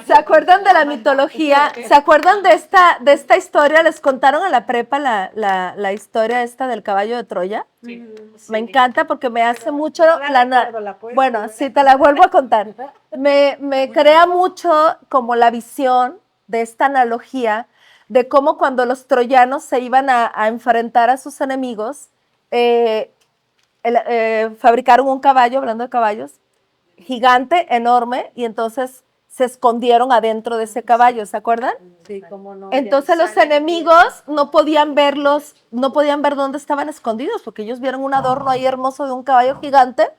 ¿Se acuerdan de la mitología? ¿Se acuerdan de esta historia? ¿Les contaron en la prepa la historia esta del caballo de Troya? Sí. Me encanta porque me hace mucho... Bueno, sí, te la vuelvo a contar. Me crea mucho como la visión de esta analogía de cómo cuando los troyanos se iban a enfrentar a sus enemigos, fabricaron un caballo, hablando de caballos, gigante, enorme, y entonces se escondieron adentro de ese caballo, ¿se acuerdan? Sí, cómo no. Entonces los enemigos no podían verlos, no podían ver dónde estaban escondidos, porque ellos vieron un adorno ahí hermoso de un caballo gigante,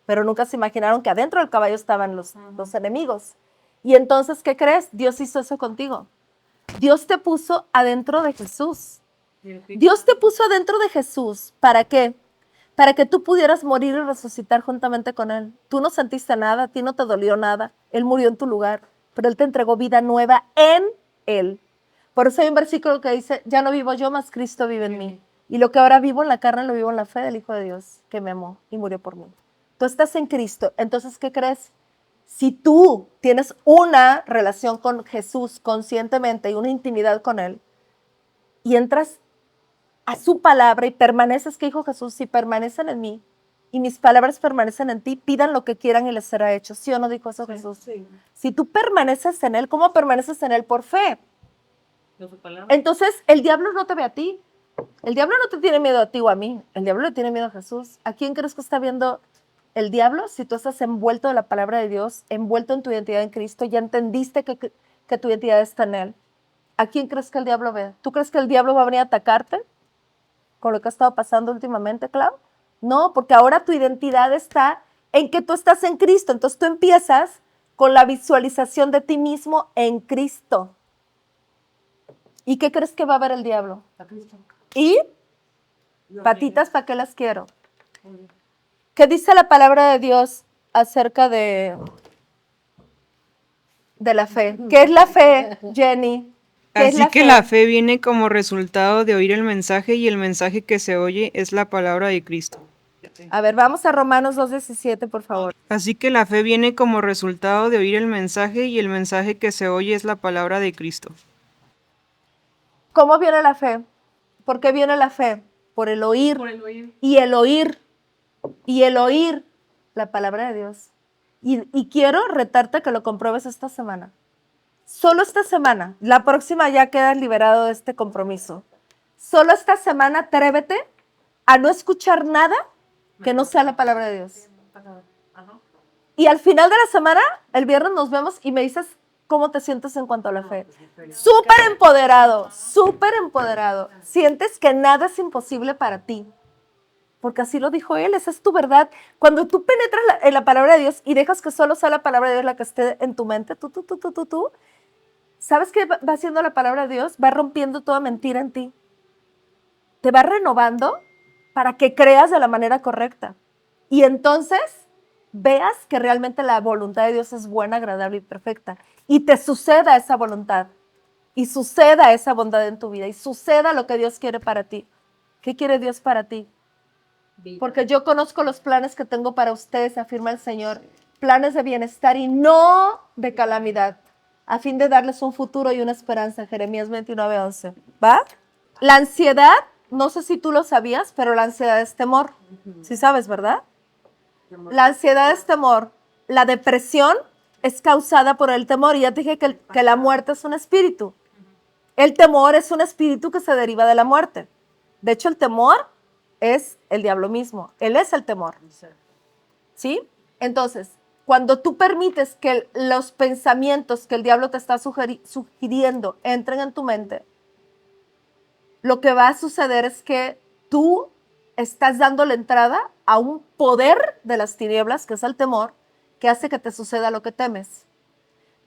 pero nunca se imaginaron que adentro del caballo estaban los enemigos. Y entonces, ¿qué crees? Dios hizo eso contigo. Dios te puso adentro de Jesús. Dios te puso adentro de Jesús. ¿Para qué? Para que tú pudieras morir y resucitar juntamente con Él. Tú no sentiste nada, a ti no te dolió nada. Él murió en tu lugar, pero Él te entregó vida nueva en Él. Por eso hay un versículo que dice, ya no vivo yo, mas Cristo vive en mí. Y lo que ahora vivo en la carne, lo vivo en la fe del Hijo de Dios, que me amó y murió por mí. Tú estás en Cristo, entonces, ¿qué crees? Si tú tienes una relación con Jesús conscientemente y una intimidad con Él, y entras a su palabra y permaneces, que dijo Jesús, si permanecen en mí y mis palabras permanecen en ti, pidan lo que quieran y les será hecho. ¿Sí o no dijo eso Jesús? Sí. Si tú permaneces en Él, ¿cómo permaneces en Él? Por fe. Entonces, el diablo no te ve a ti. El diablo no te tiene miedo a ti o a mí. El diablo le tiene miedo a Jesús. ¿A quién crees que está viendo el diablo? Si tú estás envuelto de la palabra de Dios, envuelto en tu identidad en Cristo, ya entendiste que tu identidad está en Él. ¿A quién crees que el diablo ve? ¿Tú crees que el diablo va a venir a atacarte con lo que ha estado pasando últimamente, Clau? No, porque ahora tu identidad está en que tú estás en Cristo. Entonces tú empiezas con la visualización de ti mismo en Cristo. ¿Y qué crees que va a ver el diablo? ¿Y? Patitas, ¿para qué las quiero? ¿Qué dice la palabra de Dios acerca de la fe? ¿Qué es la fe, Jenny? Así que la fe viene como resultado de oír el mensaje y el mensaje que se oye es la palabra de Cristo. A ver, vamos a Romanos 2:17, por favor. Así que la fe viene como resultado de oír el mensaje y el mensaje que se oye es la palabra de Cristo. ¿Cómo viene la fe? ¿Por qué viene la fe? Por el oír. Por el oír. Y el oír. Y el oír la palabra de Dios. Y quiero retarte que lo compruebes esta semana. Solo esta semana. La próxima ya quedas liberado de este compromiso. Solo esta semana atrévete a no escuchar nada que no sea la palabra de Dios. Y al final de la semana, el viernes nos vemos y me dices cómo te sientes en cuanto a la fe. Súper empoderado, súper empoderado. Sientes que nada es imposible para ti. Porque así lo dijo Él, esa es tu verdad. Cuando tú penetras en la palabra de Dios y dejas que solo sea la palabra de Dios la que esté en tu mente, tú, ¿sabes qué va haciendo la palabra de Dios? Va rompiendo toda mentira en ti. Te va renovando para que creas de la manera correcta. Y entonces veas que realmente la voluntad de Dios es buena, agradable y perfecta. Y te suceda esa voluntad. Y suceda esa bondad en tu vida. Y suceda lo que Dios quiere para ti. ¿Qué quiere Dios para ti? Porque yo conozco los planes que tengo para ustedes, afirma el Señor. Planes de bienestar y no de calamidad, a fin de darles un futuro y una esperanza. Jeremías 29:11. ¿Va? La ansiedad, no sé si tú lo sabías, pero la ansiedad es temor. Sí sabes, ¿verdad? La ansiedad es temor. La depresión es causada por el temor. Y ya te dije que la muerte es un espíritu. El temor es un espíritu que se deriva de la muerte. De hecho, el temor es el diablo mismo. Él es el temor. ¿Sí? Entonces, cuando tú permites que los pensamientos que el diablo te está sugiriendo entren en tu mente, lo que va a suceder es que tú estás dándole entrada a un poder de las tinieblas, que es el temor, que hace que te suceda lo que temes.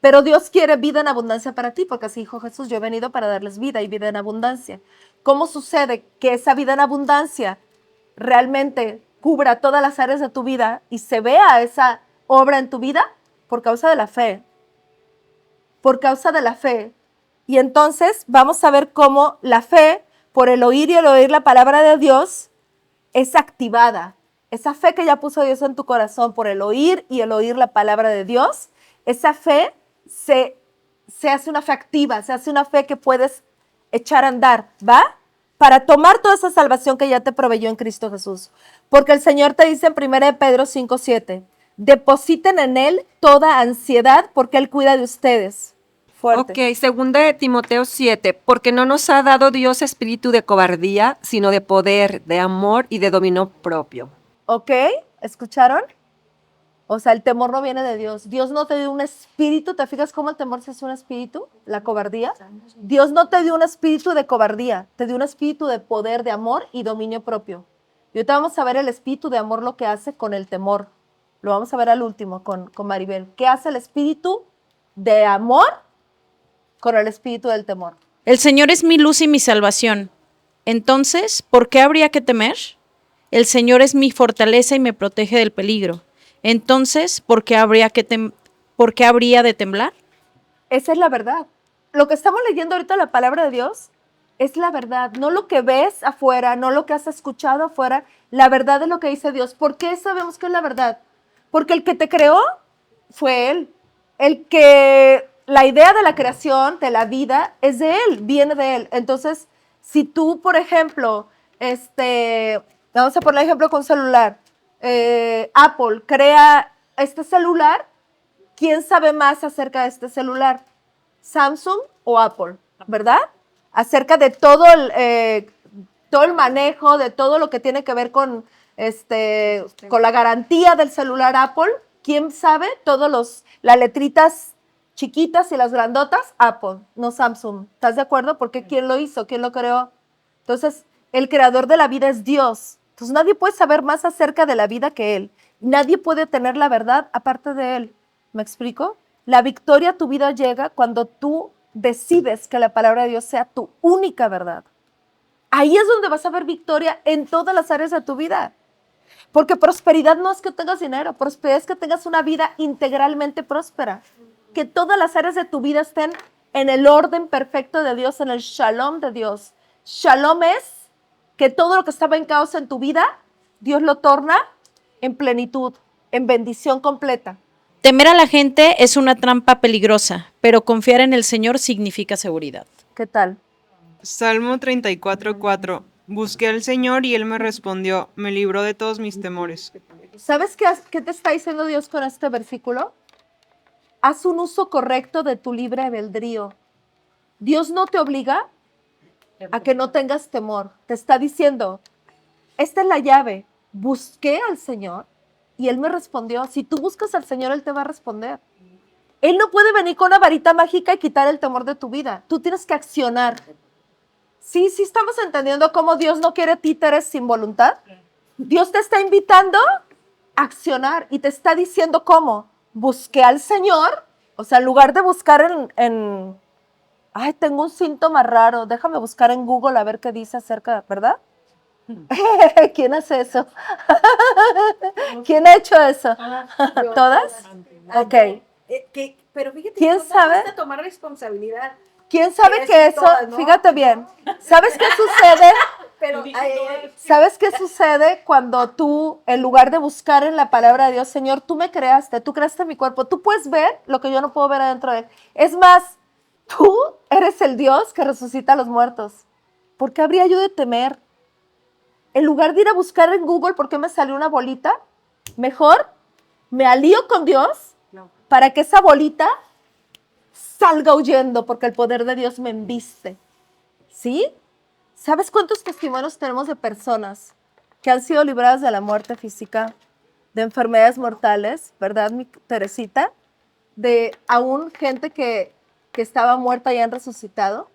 Pero Dios quiere vida en abundancia para ti, porque así dijo Jesús, yo he venido para darles vida y vida en abundancia. ¿Cómo sucede que esa vida en abundancia realmente cubra todas las áreas de tu vida y se vea esa obra en tu vida? Por causa de la fe. Por causa de la fe. Y entonces vamos a ver cómo la fe, por el oír y el oír la palabra de Dios, es activada. Esa fe que ya puso Dios en tu corazón por el oír y el oír la palabra de Dios, esa fe se hace una fe activa, se hace una fe que puedes echar a andar, ¿va? Para tomar toda esa salvación que ya te proveyó en Cristo Jesús. Porque el Señor te dice en 1 de Pedro 5:7, depositen en Él toda ansiedad porque Él cuida de ustedes. Fuerte. Ok, segunda de Timoteo 7, porque no nos ha dado Dios espíritu de cobardía, sino de poder, de amor y de dominio propio. ¿Ok? ¿Escucharon? O sea, el temor no viene de Dios. Dios no te dio un espíritu. ¿Te fijas cómo el temor se hace un espíritu? La cobardía. Dios no te dio un espíritu de cobardía. Te dio un espíritu de poder, de amor y dominio propio. Y ahorita vamos a ver el espíritu de amor lo que hace con el temor. Lo vamos a ver al último con Maribel. ¿Qué hace el espíritu de amor con el espíritu del temor? El Señor es mi luz y mi salvación. Entonces, ¿por qué habría que temer? El Señor es mi fortaleza y me protege del peligro. Entonces, ¿por qué habría de temblar? Esa es la verdad. Lo que estamos leyendo ahorita, la palabra de Dios, es la verdad. No lo que ves afuera, no lo que has escuchado afuera. La verdad es lo que dice Dios. ¿Por qué sabemos que es la verdad? Porque el que te creó fue Él. La idea de la creación, de la vida, es de Él, viene de Él. Entonces, si tú, por ejemplo, vamos a poner ejemplo con celular, Apple crea este celular, ¿quién sabe más acerca de este celular? ¿Samsung o Apple? ¿Verdad? Acerca de todo el manejo, de todo lo que tiene que ver con la garantía del celular Apple. ¿Quién sabe? Las letritas chiquitas y las grandotas, Apple, no Samsung. ¿Estás de acuerdo? Porque ¿quién lo hizo? ¿Quién lo creó? Entonces, el creador de la vida es Dios. Entonces, nadie puede saber más acerca de la vida que Él. Nadie puede tener la verdad aparte de Él. ¿Me explico? La victoria a tu vida llega cuando tú decides que la palabra de Dios sea tu única verdad. Ahí es donde vas a ver victoria en todas las áreas de tu vida. Porque prosperidad no es que tengas dinero, prosperidad es que tengas una vida integralmente próspera. Que todas las áreas de tu vida estén en el orden perfecto de Dios, en el shalom de Dios. Shalom es que todo lo que estaba en caos en tu vida, Dios lo torna en plenitud, en bendición completa. Temer a la gente es una trampa peligrosa, pero confiar en el Señor significa seguridad. ¿Qué tal? Salmo 34:4. Busqué al Señor y Él me respondió, me libró de todos mis temores. ¿Sabes qué te está diciendo Dios con este versículo? Haz un uso correcto de tu libre albedrío. Dios no te obliga a que no tengas temor. Te está diciendo, esta es la llave. Busqué al Señor y Él me respondió. Si tú buscas al Señor, Él te va a responder. Él no puede venir con una varita mágica y quitar el temor de tu vida. Tú tienes que accionar. Sí estamos entendiendo cómo Dios no quiere títeres sin voluntad. Dios te está invitando a accionar y te está diciendo cómo. Busqué al Señor, o sea, en lugar de buscar ay, tengo un síntoma raro, déjame buscar en Google a ver qué dice acerca, ¿verdad? ¿Quién hace eso? ¿Quién ha hecho eso? ¿Todas? Ok. Pero fíjate, ¿Quién sabe? Tomar responsabilidad. ¿Quién sabe que eso? Todas, ¿no? Fíjate bien. ¿Sabes qué sucede? Pero ¿Sabes qué sucede cuando tú, en lugar de buscar en la palabra de Dios, Señor, tú me creaste, tú creaste mi cuerpo, tú puedes ver lo que yo no puedo ver adentro de él? Es más, tú eres el Dios que resucita a los muertos. ¿Por qué habría yo de temer? En lugar de ir a buscar en Google por qué me salió una bolita, mejor me alío con Dios para que esa bolita salga huyendo porque el poder de Dios me embiste. ¿Sí? ¿Sabes cuántos testimonios tenemos de personas que han sido libradas de la muerte física, de enfermedades mortales, ¿verdad, mi Teresita? De aún gente que estaba muerta y han resucitado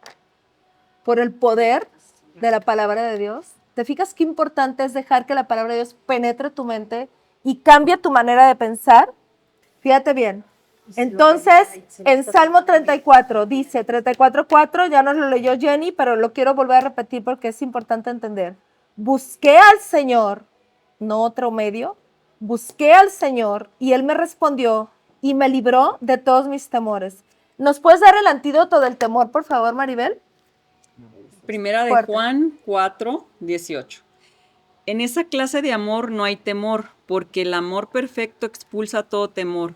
por el poder de la palabra de Dios. ¿Te fijas qué importante es dejar que la palabra de Dios penetre tu mente y cambie tu manera de pensar? Fíjate bien. Entonces, en Salmo 34, dice 34:4, ya nos lo leyó Jenny, pero lo quiero volver a repetir porque es importante entender. Busqué al Señor, no otro medio, busqué al Señor y Él me respondió y me libró de todos mis temores. ¿Nos puedes dar el antídoto del temor, por favor, Maribel? Primera de Fuerte. Juan 4:18. En esa clase de amor no hay temor, porque el amor perfecto expulsa todo temor.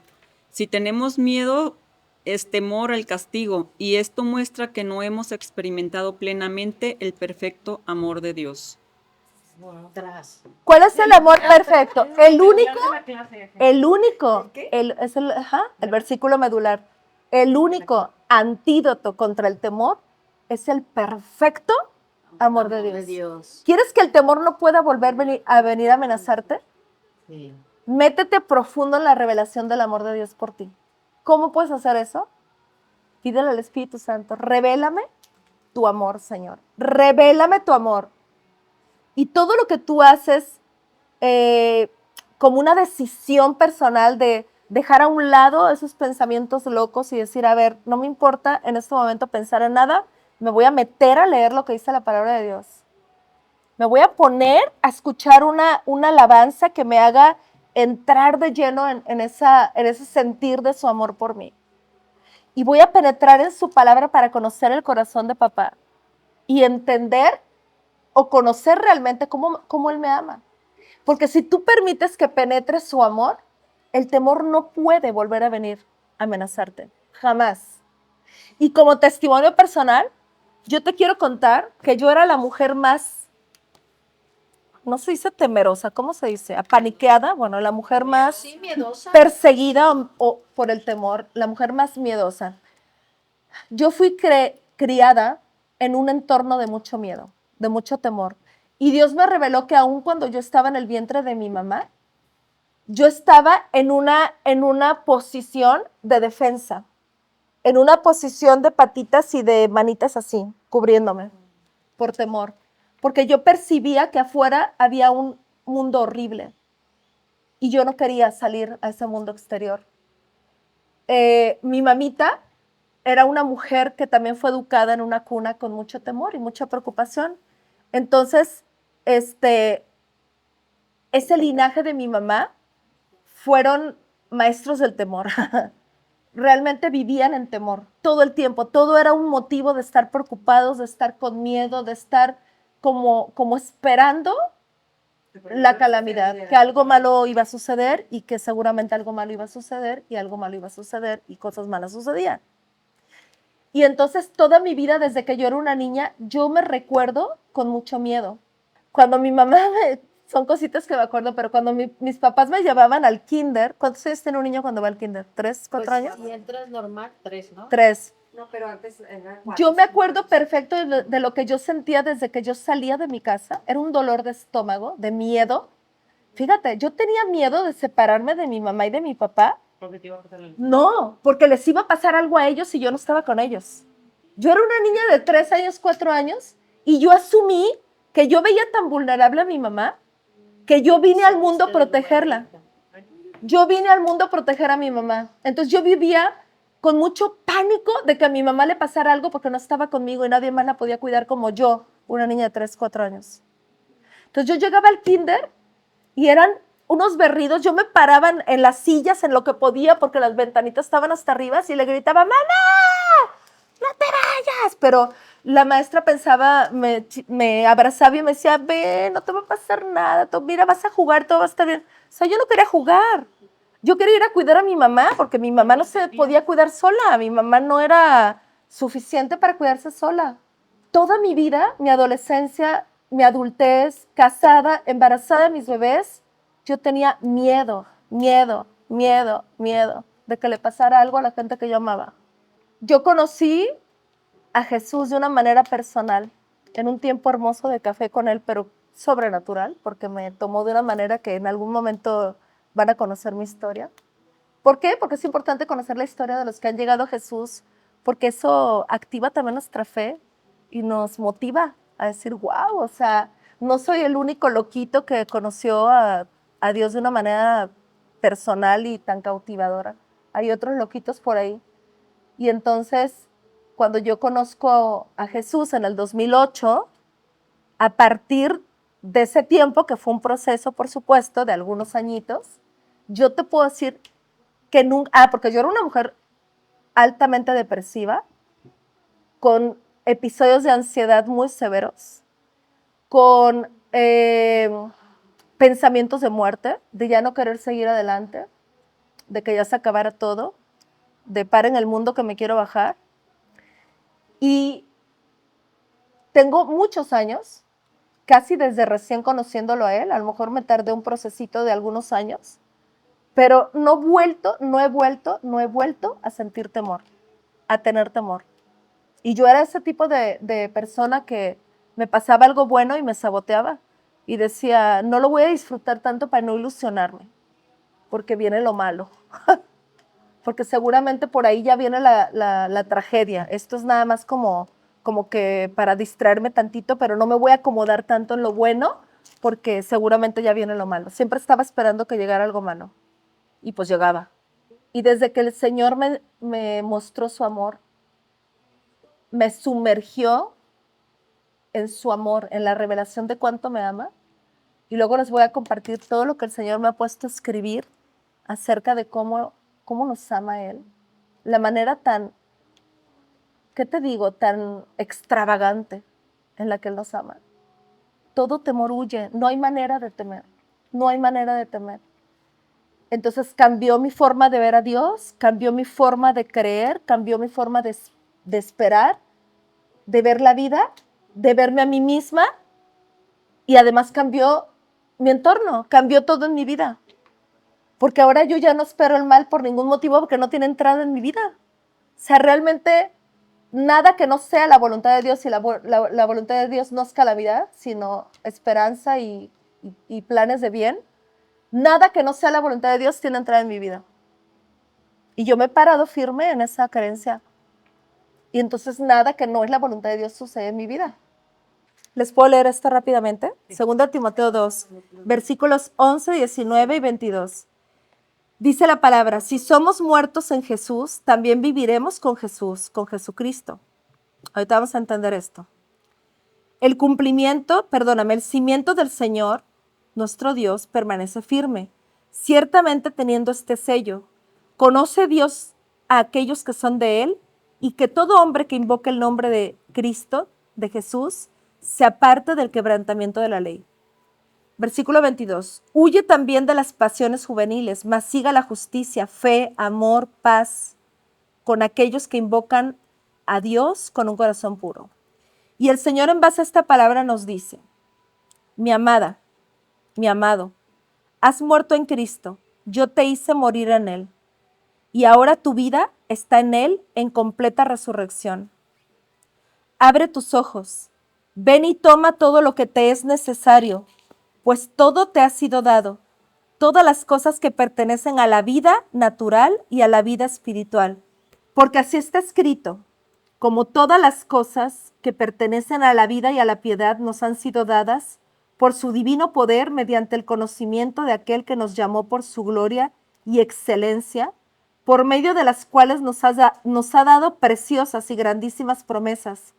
Si tenemos miedo, es temor al castigo, y esto muestra que no hemos experimentado plenamente el perfecto amor de Dios. ¿Cuál es el amor perfecto? El versículo medular. El único antídoto contra el temor es el perfecto amor de Dios. ¿Quieres que el temor no pueda volver a venir a amenazarte? Sí. Métete profundo en la revelación del amor de Dios por ti. ¿Cómo puedes hacer eso? Pídele al Espíritu Santo, revélame tu amor, Señor. Revélame tu amor. Y todo lo que tú haces como una decisión personal de dejar a un lado esos pensamientos locos y decir, a ver, no me importa en este momento pensar en nada, me voy a meter a leer lo que dice la palabra de Dios. Me voy a poner a escuchar una alabanza que me haga entrar de lleno en ese sentir de su amor por mí. Y voy a penetrar en su palabra para conocer el corazón de papá y entender o conocer realmente cómo Él me ama. Porque si tú permites que penetre su amor, el temor no puede volver a venir a amenazarte, jamás. Y como testimonio personal, yo te quiero contar que yo era la mujer más, no se dice temerosa, ¿cómo se dice? Apaniqueada, bueno, la mujer más perseguida por el temor, la mujer más miedosa. Yo fui criada en un entorno de mucho miedo, de mucho temor. Y Dios me reveló que aun cuando yo estaba en el vientre de mi mamá, yo estaba en una posición de defensa, en una posición de patitas y de manitas así, cubriéndome por temor. Porque yo percibía que afuera había un mundo horrible y yo no quería salir a ese mundo exterior. Mi mamita era una mujer que también fue educada en una cuna con mucho temor y mucha preocupación. Entonces, ese linaje de mi mamá fueron maestros del temor. Realmente vivían en temor todo el tiempo. Todo era un motivo de estar preocupados, de estar con miedo, de estar como esperando la calamidad, que algo malo iba a suceder y que seguramente algo malo iba a suceder y algo malo iba a suceder y cosas malas sucedían. Y entonces toda mi vida, desde que yo era una niña, yo me recuerdo con mucho miedo. Cuando mi mamá, son cositas que me acuerdo, pero cuando mis papás me llevaban al kinder, ¿cuántos años tiene un niño cuando va al kinder? ¿3, 4 años? Si entras normal, 3, ¿no? 3. No, pero antes era 4. Yo me acuerdo perfecto de lo que yo sentía desde que yo salía de mi casa. Era un dolor de estómago, de miedo. Fíjate, yo tenía miedo de separarme de mi mamá y de mi papá. Porque te iba a cortar el... No, porque les iba a pasar algo a ellos si yo no estaba con ellos. Yo era una niña de 3 años, 4 años, y yo asumí que yo veía tan vulnerable a mi mamá que yo vine al mundo a protegerla. Yo vine al mundo a proteger a mi mamá. Entonces yo vivía con mucho pánico de que a mi mamá le pasara algo porque no estaba conmigo y nadie más la podía cuidar como yo, una niña de 3, 4 años. Entonces yo llegaba al kinder y eran unos berridos. Yo me paraba en las sillas en lo que podía porque las ventanitas estaban hasta arriba y le gritaba, ¡Mamá! ¡No te vayas! Pero la maestra pensaba, me abrazaba y me decía, ve, no te va a pasar nada, mira, vas a jugar, todo va a estar bien. O sea, yo no quería jugar. Yo quería ir a cuidar a mi mamá porque mi mamá no se podía cuidar sola. Mi mamá no era suficiente para cuidarse sola. Toda mi vida, mi adolescencia, mi adultez, casada, embarazada de mis bebés, yo tenía miedo de que le pasara algo a la gente que yo amaba. Yo conocí a Jesús de una manera personal, en un tiempo hermoso de café con él, pero sobrenatural, porque me tomó de una manera que en algún momento van a conocer mi historia. ¿Por qué? Porque es importante conocer la historia de los que han llegado a Jesús, porque eso activa también nuestra fe y nos motiva a decir, wow, o sea, no soy el único loquito que conoció a Dios de una manera personal y tan cautivadora. Hay otros loquitos por ahí. Y entonces, cuando yo conozco a Jesús en el 2008, a partir de ese tiempo, que fue un proceso, por supuesto, de algunos añitos, yo te puedo decir que nunca, porque yo era una mujer altamente depresiva, con episodios de ansiedad muy severos, con pensamientos de muerte, de ya no querer seguir adelante, de que ya se acabara todo, de paren el mundo que me quiero bajar. Y tengo muchos años, casi desde recién conociéndolo a él, a lo mejor me tardé un procesito de algunos años, pero no he vuelto a sentir temor, a tener temor. Y yo era ese tipo de persona que me pasaba algo bueno y me saboteaba. Y decía, no lo voy a disfrutar tanto para no ilusionarme, porque viene lo malo. Porque seguramente por ahí ya viene la tragedia. Esto es nada más como que para distraerme tantito, pero no me voy a acomodar tanto en lo bueno, porque seguramente ya viene lo malo. Siempre estaba esperando que llegara algo malo. Y pues llegaba. Y desde que el Señor me mostró su amor, me sumergió en su amor, en la revelación de cuánto me ama. Y luego les voy a compartir todo lo que el Señor me ha puesto a escribir acerca de cómo nos ama Él. La manera tan, ¿qué te digo? Tan extravagante en la que Él nos ama. Todo temor huye, no hay manera de temer, no hay manera de temer. Entonces cambió mi forma de ver a Dios, cambió mi forma de creer, cambió mi forma de esperar, de ver la vida, de verme a mí misma, y además cambió mi entorno, cambió todo en mi vida. Porque ahora yo ya no espero el mal por ningún motivo porque no tiene entrada en mi vida. O sea, realmente nada que no sea la voluntad de Dios, y la voluntad de Dios no es calamidad, sino esperanza y planes de bien. Nada que no sea la voluntad de Dios tiene entrada en mi vida. Y yo me he parado firme en esa creencia. Y entonces nada que no es la voluntad de Dios sucede en mi vida. ¿Les puedo leer esto rápidamente? 2 Timoteo 2, versículos 11, 19 y 22. Dice la palabra, si somos muertos en Jesús, también viviremos con Jesús, con Jesucristo. Ahorita vamos a entender esto. El cimiento del Señor, nuestro Dios, permanece firme, ciertamente teniendo este sello. Conoce Dios a aquellos que son de Él, y que todo hombre que invoque el nombre de Cristo, de Jesús, se aparte del quebrantamiento de la ley. Versículo 22. Huye también de las pasiones juveniles, mas siga la justicia, fe, amor, paz, con aquellos que invocan a Dios con un corazón puro. Y el Señor en base a esta palabra nos dice, mi amada, mi amado, has muerto en Cristo, yo te hice morir en Él, y ahora tu vida está en Él en completa resurrección. Abre tus ojos, ven y toma todo lo que te es necesario, pues todo te ha sido dado, todas las cosas que pertenecen a la vida natural y a la vida espiritual. Porque así está escrito, como todas las cosas que pertenecen a la vida y a la piedad nos han sido dadas por su divino poder mediante el conocimiento de aquel que nos llamó por su gloria y excelencia, por medio de las cuales nos ha dado preciosas y grandísimas promesas,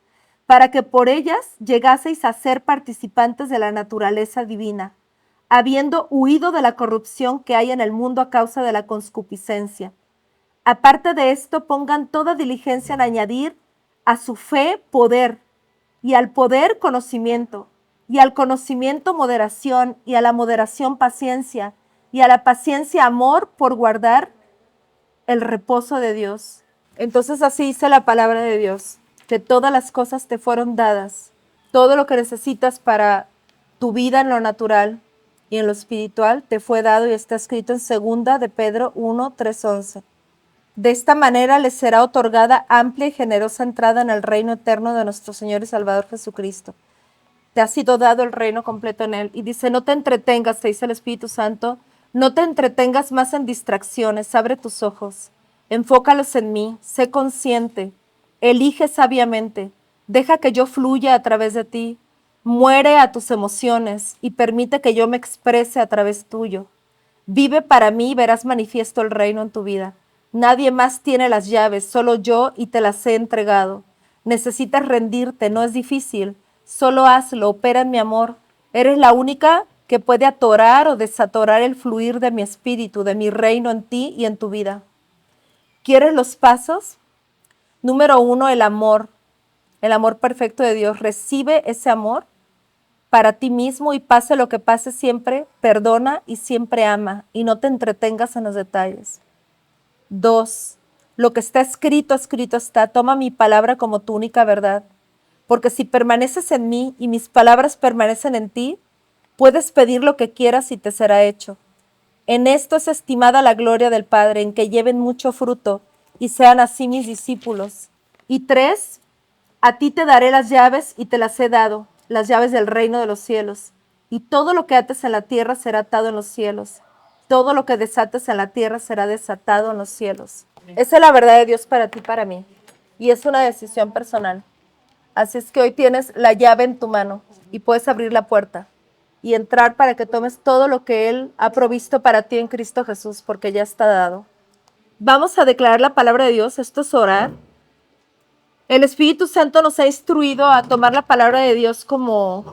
para que por ellas llegaseis a ser participantes de la naturaleza divina, habiendo huido de la corrupción que hay en el mundo a causa de la concupiscencia. Aparte de esto, pongan toda diligencia en añadir a su fe poder, y al poder conocimiento, y al conocimiento moderación, y a la moderación paciencia, y a la paciencia amor por guardar el reposo de Dios. Entonces así dice la palabra de Dios, que todas las cosas te fueron dadas, todo lo que necesitas para tu vida en lo natural y en lo espiritual te fue dado y está escrito en 2 de Pedro 1, 3, 11. De esta manera les será otorgada amplia y generosa entrada en el reino eterno de nuestro Señor y Salvador Jesucristo. Te ha sido dado el reino completo en Él. Y dice, no te entretengas, te dice el Espíritu Santo, no te entretengas más en distracciones, abre tus ojos, enfócalos en mí, sé consciente, elige sabiamente, deja que yo fluya a través de ti, muere a tus emociones y permite que yo me exprese a través tuyo. Vive para mí y verás manifiesto el reino en tu vida. Nadie más tiene las llaves, solo yo, y te las he entregado. Necesitas rendirte, no es difícil, solo hazlo, opera en mi amor. Eres la única que puede atorar o desatorar el fluir de mi espíritu, de mi reino en ti y en tu vida. ¿Quieres los pasos? Número 1, el amor perfecto de Dios. Recibe ese amor para ti mismo y pase lo que pase siempre, perdona y siempre ama y no te entretengas en los detalles. 2. Lo que está escrito, escrito está. Toma mi palabra como tu única verdad. Porque si permaneces en mí y mis palabras permanecen en ti, puedes pedir lo que quieras y te será hecho. En esto es estimada la gloria del Padre, en que lleven mucho fruto y sean así mis discípulos. Y 3, a ti te daré las llaves y te las he dado, las llaves del reino de los cielos. Y todo lo que ates en la tierra será atado en los cielos. Todo lo que desates en la tierra será desatado en los cielos. Esa es la verdad de Dios para ti y para mí. Y es una decisión personal. Así es que hoy tienes la llave en tu mano y puedes abrir la puerta y entrar para que tomes todo lo que Él ha provisto para ti en Cristo Jesús, porque ya está dado. Vamos a declarar la palabra de Dios. Esto es orar. El Espíritu Santo nos ha instruido a tomar la palabra de Dios como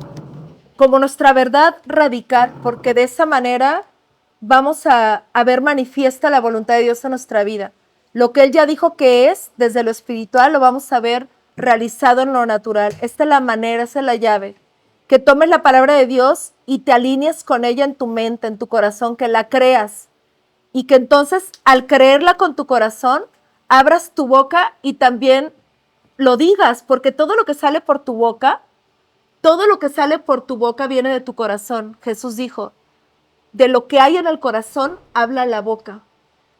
nuestra verdad radical, porque de esa manera vamos a ver manifiesta la voluntad de Dios en nuestra vida. Lo que Él ya dijo que es, desde lo espiritual, lo vamos a ver realizado en lo natural. Esta es la manera, esa es la llave. Que tomes la palabra de Dios y te alinees con ella en tu mente, en tu corazón, que la creas. Y que entonces, al creerla con tu corazón, abras tu boca y también lo digas, porque todo lo que sale por tu boca viene de tu corazón. Jesús dijo, de lo que hay en el corazón, habla la boca.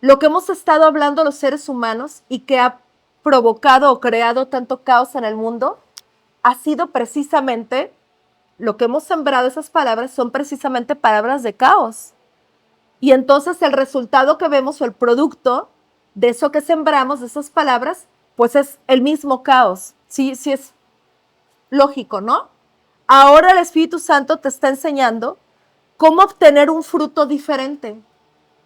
Lo que hemos estado hablando los seres humanos y que ha provocado o creado tanto caos en el mundo, ha sido precisamente lo que hemos sembrado. Esas palabras son precisamente palabras de caos. Y entonces el resultado que vemos o el producto de eso que sembramos, de esas palabras, pues es el mismo caos. Sí es lógico, ¿no? Ahora el Espíritu Santo te está enseñando cómo obtener un fruto diferente,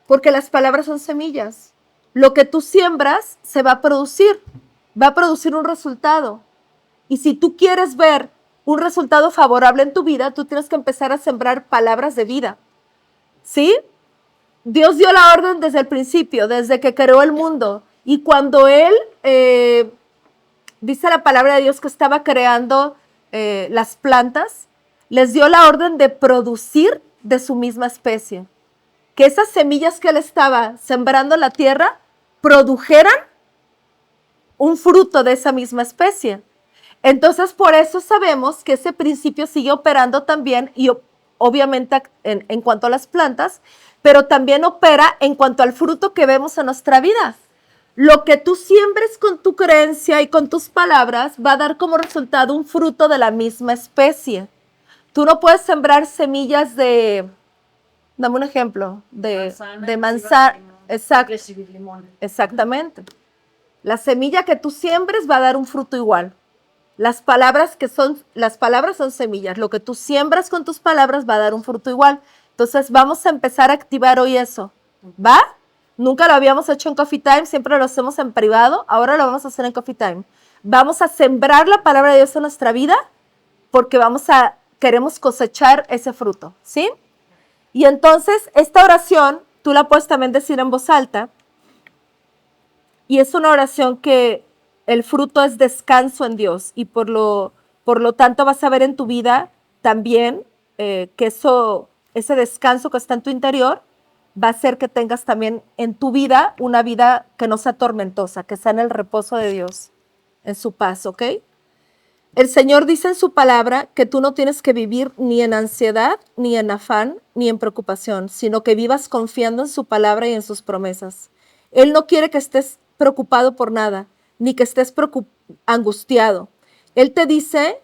porque las palabras son semillas. Lo que tú siembras se va a producir un resultado. Y si tú quieres ver un resultado favorable en tu vida, tú tienes que empezar a sembrar palabras de vida. ¿Sí? Dios dio la orden desde el principio, desde que creó el mundo. Y cuando Él, dice la palabra de Dios que estaba creando las plantas, les dio la orden de producir de su misma especie. Que esas semillas que Él estaba sembrando en la tierra produjeran un fruto de esa misma especie. Entonces, por eso sabemos que ese principio sigue operando también y obviamente en cuanto a las plantas, pero también opera en cuanto al fruto que vemos en nuestra vida. Lo que tú siembres con tu creencia y con tus palabras va a dar como resultado un fruto de la misma especie. Tú no puedes sembrar semillas dame un ejemplo, de manzana. Exacto. Exactamente. La semilla que tú siembres va a dar un fruto igual. Las palabras son semillas. Lo que tú siembras con tus palabras va a dar un fruto igual. Entonces vamos a empezar a activar hoy eso. ¿Va? Nunca lo habíamos hecho en Coffee Time, siempre lo hacemos en privado. Ahora lo vamos a hacer en Coffee Time. Vamos a sembrar la palabra de Dios en nuestra vida porque queremos cosechar ese fruto. ¿Sí? Y entonces esta oración tú la puedes también decir en voz alta. Y es una oración que el fruto es descanso en Dios y por lo tanto vas a ver en tu vida también que ese descanso que está en tu interior va a hacer que tengas también en tu vida una vida que no sea tormentosa, que sea en el reposo de Dios, en su paz, ¿ok? El Señor dice en su palabra que tú no tienes que vivir ni en ansiedad, ni en afán, ni en preocupación, sino que vivas confiando en su palabra y en sus promesas. Él no quiere que estés preocupado por nada, ni que estés angustiado. Él te dice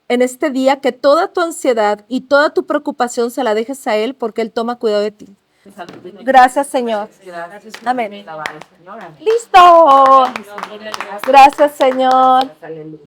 en este día que toda tu ansiedad y toda tu preocupación se la dejes a Él porque Él toma cuidado de ti. Gracias, Señor. Amén. ¡Listo! Gracias, Señor.